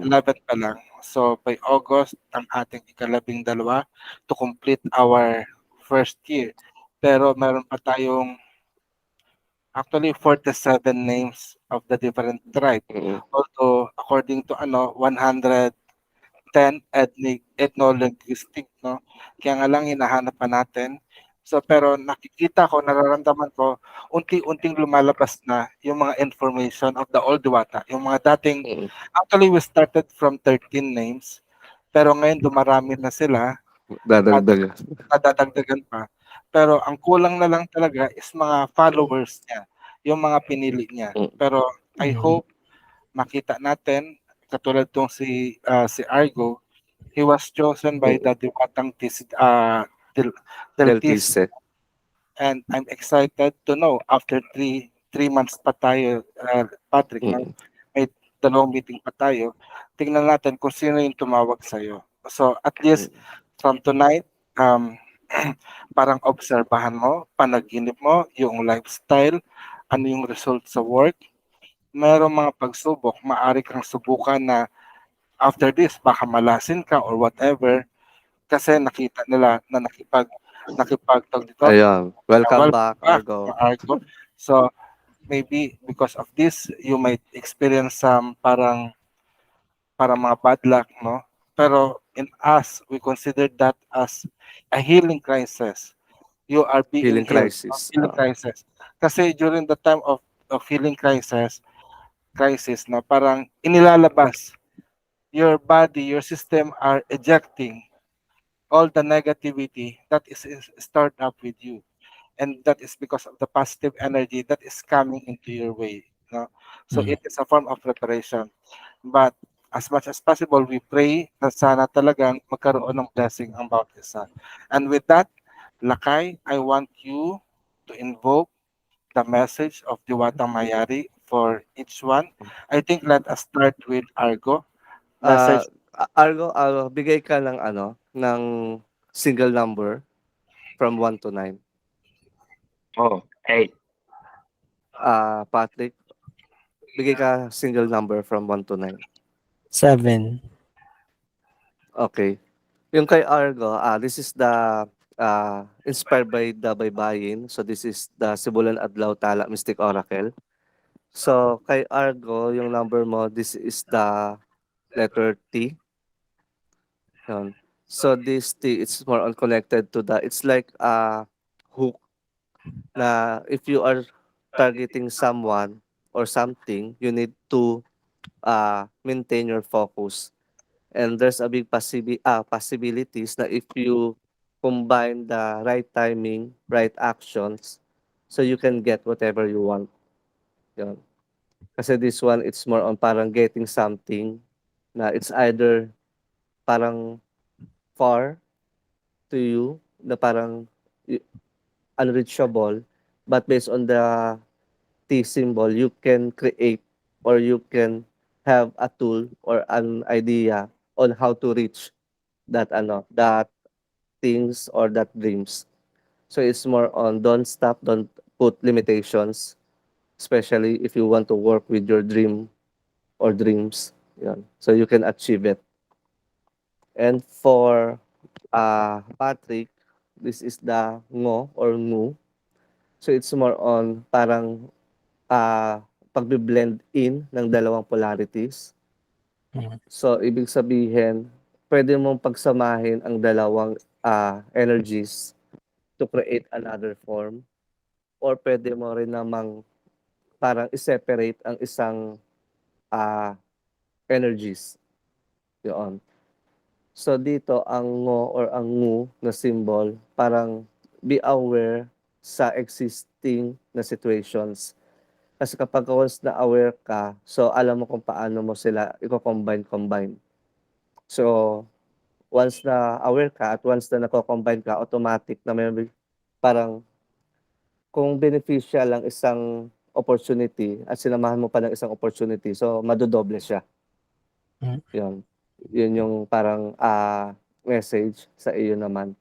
11 pa lang. So by August ang ating ikalabing dalawa to complete our first year. Pero meron pa tayong actually 47 names of the different tribe. Although according to 110 ethnic ethno-linguistic, no. Kaya nga lang hinahanap pa natin. So pero nakikita ko, nararamdaman ko unti-unting lumalabas na yung mga information of the old Diwata. Yung mga dating actually we started from 13 names pero ngayon dumarami na sila at Dadagdagan. nadadagdagan pa. Pero ang kulang na lang talaga is mga followers niya, yung mga pinili niya. Pero I hope makita natin katulad tong si Argo, he was chosen by the Diwatang Del Tis, Deltise. and I'm excited to know after three months pa tayo, Patrick, no? May dalawang meeting pa tayo. Tingnan natin kung sino yung tumawag sa'yo. So at least from tonight, parang obserbahan mo, panaginip mo, yung lifestyle, ano yung result sa work. Merong mga pagsubok, maaari kang subukan na after this, baka malasin ka or whatever kasi nakita nila na nakipagtag dito. Ayun. Welcome Well, back, Argo. Argo. So maybe because of this, you might experience some parang mga bad luck, no? Pero in us, we consider that as a healing crisis. You are being Healing healed. crisis. Healing crisis. Kasi during the time of healing crisis na parang inilalabas, your body, your system are ejecting all the negativity that is stored up with you. And that is because of the positive energy that is coming into your way. No? So it is a form of preparation. But as much as possible, we pray na sana talagang magkaroon ng blessing ang bawat isa. And with that, Lakay, I want you to invoke the message of Diwata Mayari for each one. I think let us start with Argo. Ah, Message. Argo, bigay ka ng ng single number from 1 to 9. Oh, 8. Patrick, bigay ka single number from 1 to 9. 7. Okay. Yung kay Argo, this is the inspired by the Baybayin. So this is the Sibulan Adlaw Tala Mystic Oracle. So kay Argo, yung number mo, this is the letter T. Yun. So this T, it's more on connected to the, it's like a hook na if you are targeting someone or something, you need to maintain your focus. And there's a big possibilities na if you combine the right timing, right actions, so you can get whatever you want. Yun. Kasi this one, it's more on parang getting something na it's either parang far to you, na parang unreachable, but based on the T symbol, you can create or you can have a tool or an idea on how to reach that things or that dreams. So it's more on don't stop, don't put limitations, especially if you want to work with your dream or dreams. Yan. So you can achieve it. And for Patrick, this is the ngo or ngu. So it's more on parang pagbe-blend in ng dalawang polarities. So ibig sabihin, pwede mong pagsamahin ang dalawang energies to create another form, or pwede mo rin namang parang i-separate ang isang energies. Yun. So dito ang ngo or ang ngu na symbol, parang be aware sa existing na situations. Kasi kapag once na aware ka, so alam mo kung paano mo sila i-combine. So once na aware ka at once na nako-combine ka, automatic na may parang kung beneficial ang isang opportunity at sinamahan mo pa ng isang opportunity, so madodoble siya. Mm. Yun. Yun yung parang message sa iyo naman.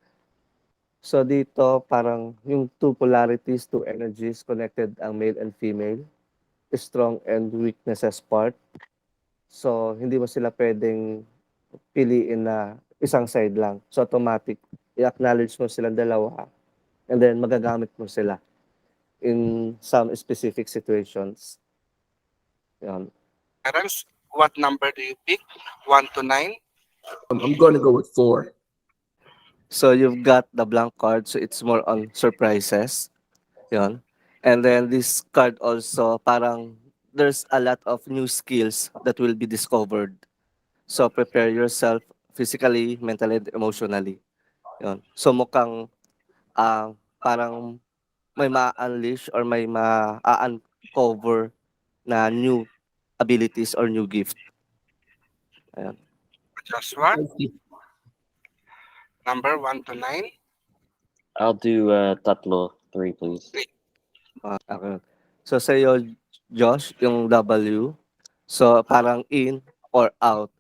So dito parang yung two polarities, two energies connected ang male and female, strong and weaknesses part. So hindi mo sila pwedeng piliin na isang side lang. So automatic, i-acknowledge mo silang dalawa and then magagamit mo sila in some specific situations. Yan. Parents, what number do you pick? 1 to 9? I'm going to go with 4. So you've got the blank card, so it's more on surprises. Yon. And then this card also, parang there's a lot of new skills that will be discovered. So prepare yourself physically, mentally, and emotionally. Yon. So mukhang parang may ma-unleash or may ma-uncover na new abilities or new gift. Ayan. Joshua, Thank you. number 1 to 9? I'll do tatlo, 3, please. Okay. So sa iyo, Josh, yung W, so parang in or out.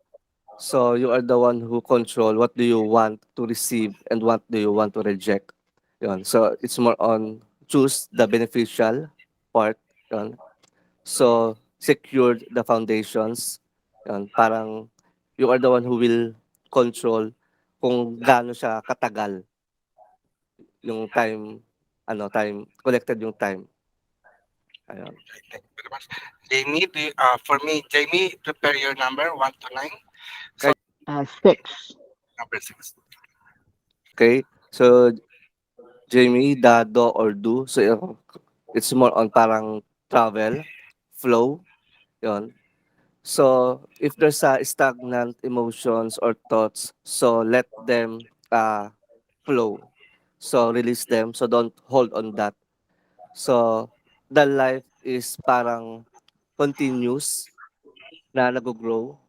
So you are the one who control what do you want to receive and what do you want to reject. Yun. So it's more on choose the beneficial part. Yun. So secured the foundations. Yun. Parang you are the one who will control kung gaano siya katagal yung time, collected yung time. Ayun. Thank you very much. Jamie, for me, Jamie, prepare your number 1 to 9. So 6. number 6. Okay. So Jamie, the do or do. So it's more on parang travel, flow, yon. So if there's stagnant emotions or thoughts, so let them flow. So release them. So don't hold on that. So the life is parang continuous na nag-grow.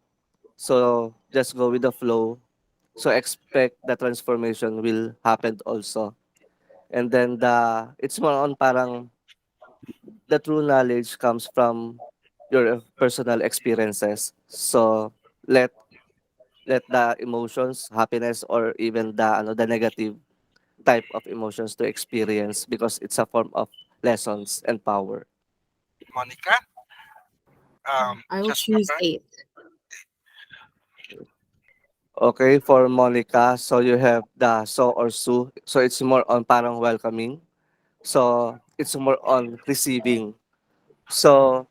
So just go with the flow. So expect the transformation will happen also. And then it's more on parang the true knowledge comes from your personal experiences. So let let the emotions, happiness or even the negative type of emotions to experience because it's a form of lessons and power. Monica, I will just choose number 8. Okay, for Monica, so you have the so or su. So it's more on parang welcoming. So it's more on receiving. So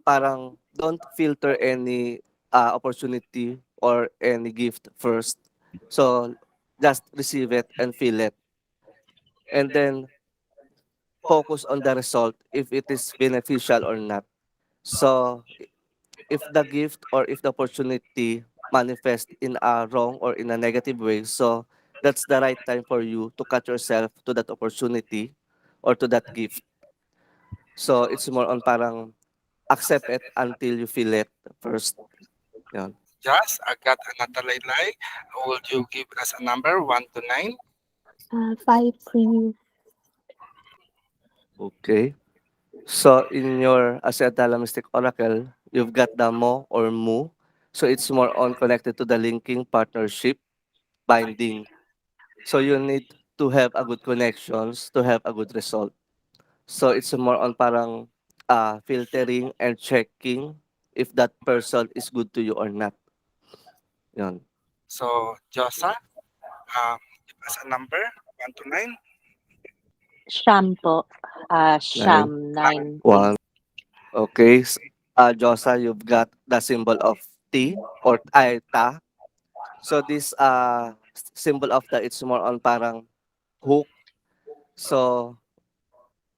parang don't filter any opportunity or any gift first. So just receive it and feel it. And then focus on the result if it is beneficial or not. So if the gift or if the opportunity manifest in a wrong or in a negative way, so that's the right time for you to cut yourself to that opportunity or to that gift. So it's more on parang accept it until you feel it first. Yan. Josh, Agat, and Natalaylay. Would you give us a number 1 to 9? 5, please. Okay. So in your Asiatala Mystic Oracle, you've got the Mo or Mu. So it's more on connected to the linking, partnership, binding. So you need to have a good connections to have a good result. So it's more on parang filtering and checking if that person is good to you or not. Yan. So, Josa, give us a number 1 to 9. Sham po. Nine. Sham, 9, One. please. Okay. Josa, you've got the symbol of T or ta. So this symbol of the it's more on parang hook. So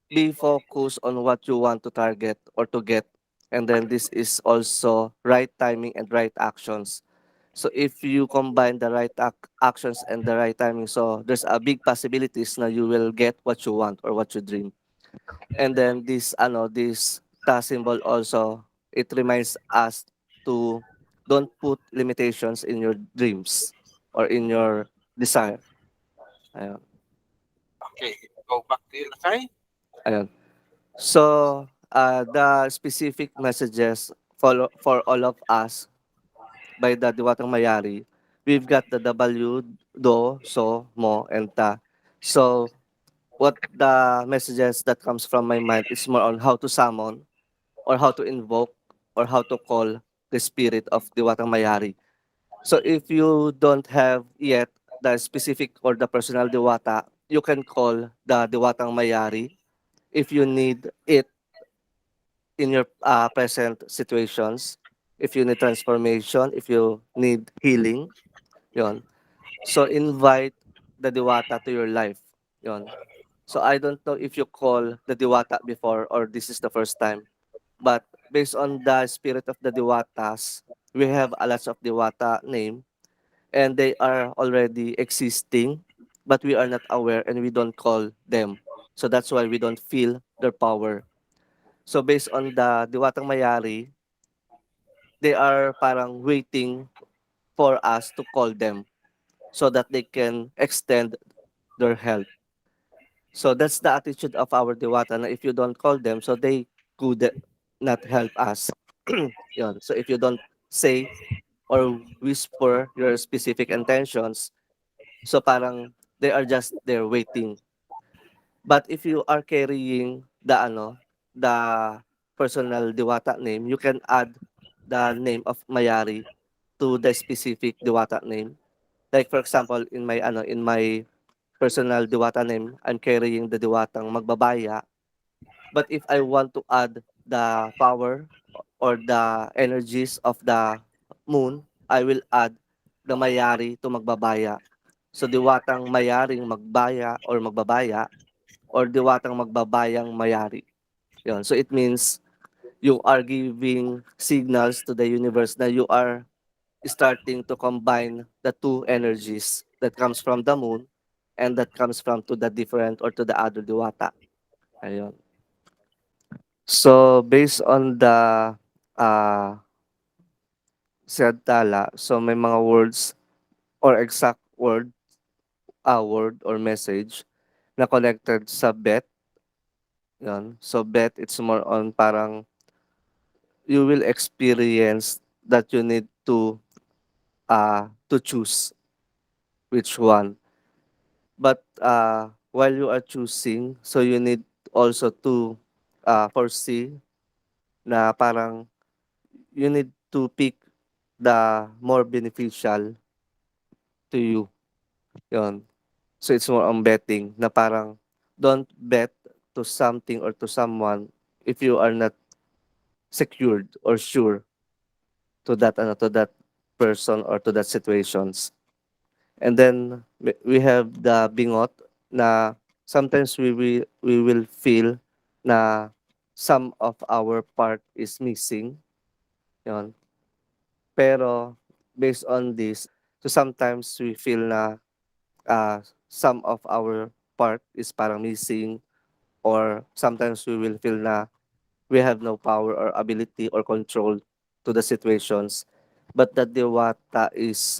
be focused on what you want to target or to get. And then this is also right timing and right actions. So if you combine the right actions and the right timing, so there's a big possibilities na you will get what you want or what you dream. And then this ta symbol also, it reminds us to don't put limitations in your dreams or in your desire. Ayun. Okay, go back to you, Lakay. Ayun. So the specific messages for all of us by the Diwatang Mayari, we've got the W, Do, So, Mo, and Ta. So what the messages that comes from my mind is more on how to summon or how to invoke or how to call the spirit of Diwatang Mayari. So if you don't have yet the specific or the personal Diwata, you can call the Diwatang Mayari if you need it in your present situations, if you need transformation, if you need healing, yon. So invite the Diwata to your life, yon. So I don't know if you call the Diwata before or this is the first time, but based on the spirit of the Diwatas, we have a lot of Diwata name and they are already existing, but we are not aware and we don't call them. So that's why we don't feel their power. So based on the Diwatang Mayari, they are parang waiting for us to call them so that they can extend their help. So that's the attitude of our Diwata na if you don't call them, so they could not help us. Yun. So if you don't say or whisper your specific intentions, so parang they are just there waiting. But if you are carrying the personal Diwata name, you can add the name of Mayari to the specific Diwata name. Like for example, in my personal Diwata name, I'm carrying the Diwatang Magbabaya. But if I want to add the power or the energies of the moon, I will add the Mayari to Magbabaya. So Diwatang Mayaring Magbaya or Magbabaya or Diwatang Magbabayang Mayari. Yun. So it means you are giving signals to the universe that you are starting to combine the two energies that comes from the moon and that comes from to the different or to the other Diwata. Ayun. So based on the uh, said tala, so may mga words or exact word or message na connected sa bet. Yun. So bet, it's more on parang you will experience that you need to choose which one. But while you are choosing, so you need also to foresee na parang you need to pick the more beneficial to you. Yon. So it's more on betting na parang don't bet to something or to someone if you are not secured or sure to that person or to that situations. And then we have the bingot na sometimes we will feel na some of our part is missing. Yon. Pero based on this, so sometimes we feel na some of our part is parang missing or sometimes we will feel na we have no power or ability or control to the situations. But the Dewata is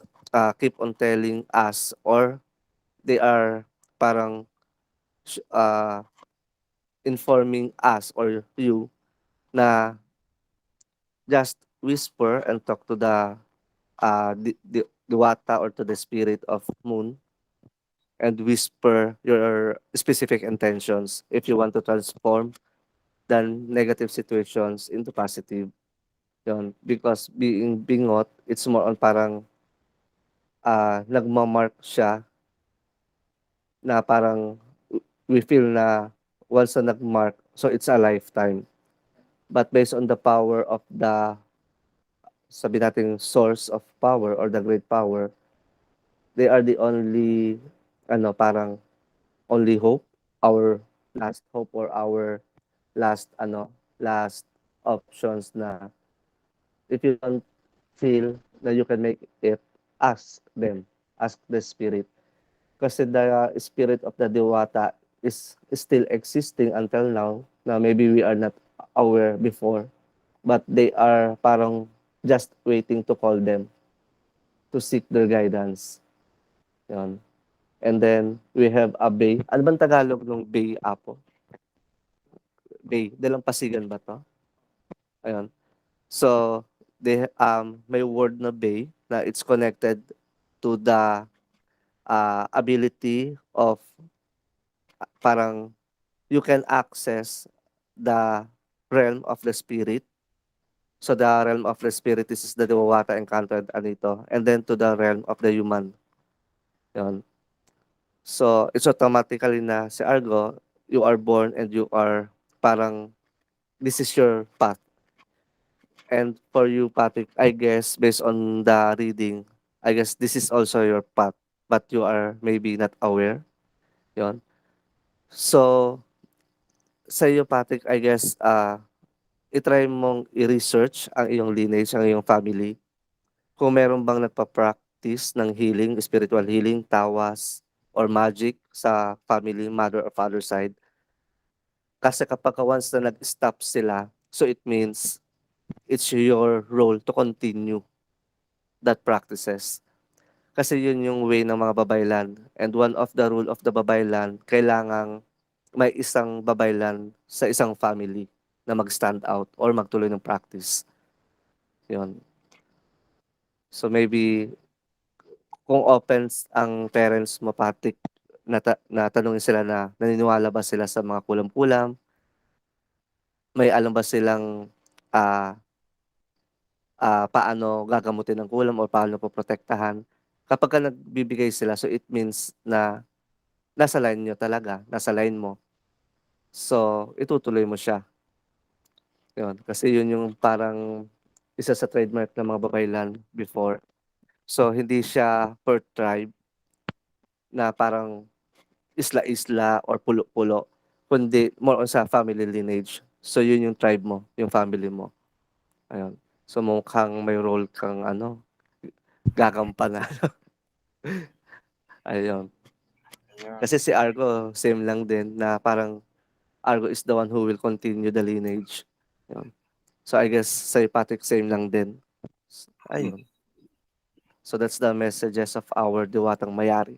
keep on telling us or they are parang informing us or you na just whisper and talk to the Dewata or to the spirit of moon and whisper your specific intentions if you want to transform the negative situations into positive. Yun. Because being bingot, it's more on parang nagmamark siya na parang we feel na once na nagmark, so it's a lifetime. But based on the power of the, sabi natin, source of power or the great power, they are the only, parang only hope, our last hope or our last options na if you don't feel na you can make it, ask them, ask the spirit. Kasi the spirit of the Diwata is still existing until now, na maybe we are not aware before, but they are parang just waiting to call them to seek their guidance. Yun. And then we have a bay. Ano bang Tagalog ng bay, Apo? Bay. Dalampasigan ba to? Ayun. So, may word na bay na it's connected to the ability of parang you can access the realm of the spirit. So the realm of the spirit, this is the Diwata encountered anito. And then to the realm of the human. Yun. So it's automatically na si Argo, you are born and you are parang this is your path. And for you, Patrick, I guess based on the reading, I guess this is also your path, but you are maybe not aware. Yon. So sa iyo, Patrick, I guess i-try mong i-research ang iyong lineage, ang iyong family. Kung meron bang nagpa-practice ng healing, spiritual healing, tawas, or magic sa family, mother or father side. Kasi kapag once na nag-stop sila, so it means it's your role to continue that practices. Kasi yun yung way ng mga babaylan. And one of the rule of the babaylan, kailangang may isang babaylan sa isang family na mag-stand out or magtuloy ng practice. Yun. So maybe kung open ang parents mo, Patrick, natanungin sila na naniniwala ba sila sa mga kulam-kulam, may alam ba silang ah paano gagamutin ng kulam o paano poprotektahan. Kapag ka nagbibigay sila, so it means na nasa line nyo talaga, nasa line mo. So, itutuloy mo siya. Yun. Kasi yun yung parang isa sa trademark ng mga babaylan before. So, hindi siya per tribe na parang isla-isla or pulo-pulo, kundi more on sa family lineage. So, yun yung tribe mo, yung family mo. Ayun. So, mukhang may role kang gagampanan. Ayun. Ayan. Kasi si Argo, same lang din na parang Argo is the one who will continue the lineage. Yun. So I guess sa Patrick, same lang din. Ayun. So that's the messages of our Diwatang Mayari.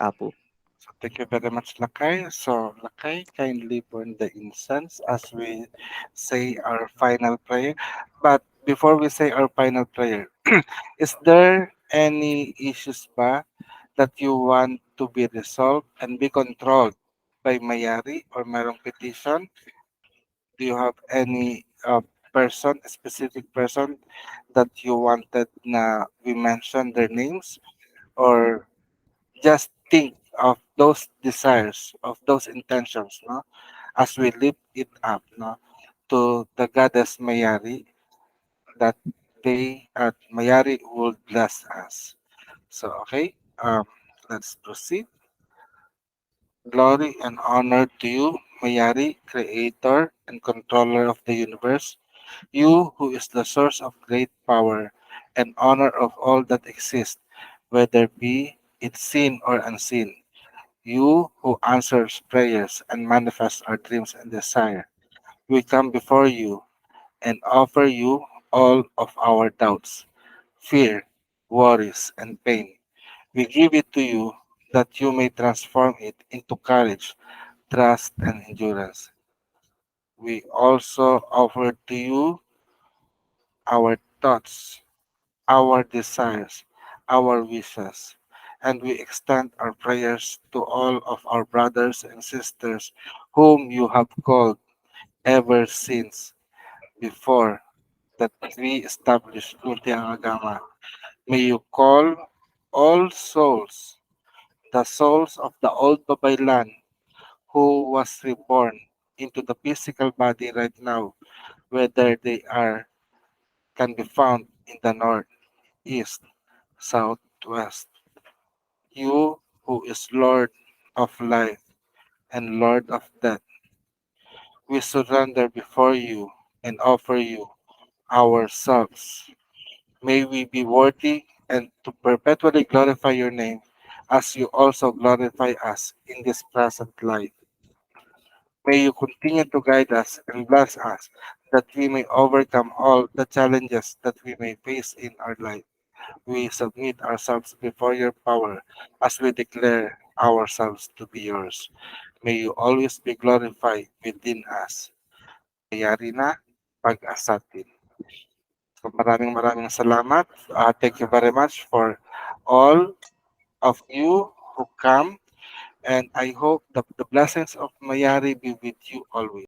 Apo. So thank you very much, Lakay. So Lakay, kindly burn the incense as we say our final prayer. But before we say our final prayer, is there any issues ba that you want to be resolved and be controlled by Mayari or merong petition? Do you have any person, a specific person that you wanted na we mention their names, or just think of those desires, of those intentions, no, as we lift it up, no, to the goddess Mayari, that they at Mayari will bless us. So okay, let's proceed. Glory and honor to you, Mayari, creator and controller of the universe, you who is the source of great power and honor of all that exists, whether be it seen or unseen. You who answers prayers and manifests our dreams and desire. We come before you and offer you all of our doubts, fear, worries, and pain. We give it to you that you may transform it into courage, trust, and endurance. We also offer to you our thoughts, our desires, our wishes, and we extend our prayers to all of our brothers and sisters whom you have called ever since before that we established Luntiang Aghama. May you call all souls, the souls of the old Babaylan who was reborn into the physical body right now, whether they are can be found in the north, east, south, west. You who is Lord of life and Lord of death, we surrender before you and offer you ourselves, May we be worthy and to perpetually glorify your name as you also glorify us in this present life. May you continue to guide us and bless us that we may overcome all the challenges that we may face in our life. We submit ourselves before your power as we declare ourselves to be yours. May you always be glorified within us. Mayari na pag-asatin. So maraming salamat. Thank you very much for all of you who come, and I hope that the blessings of Mayari be with you always.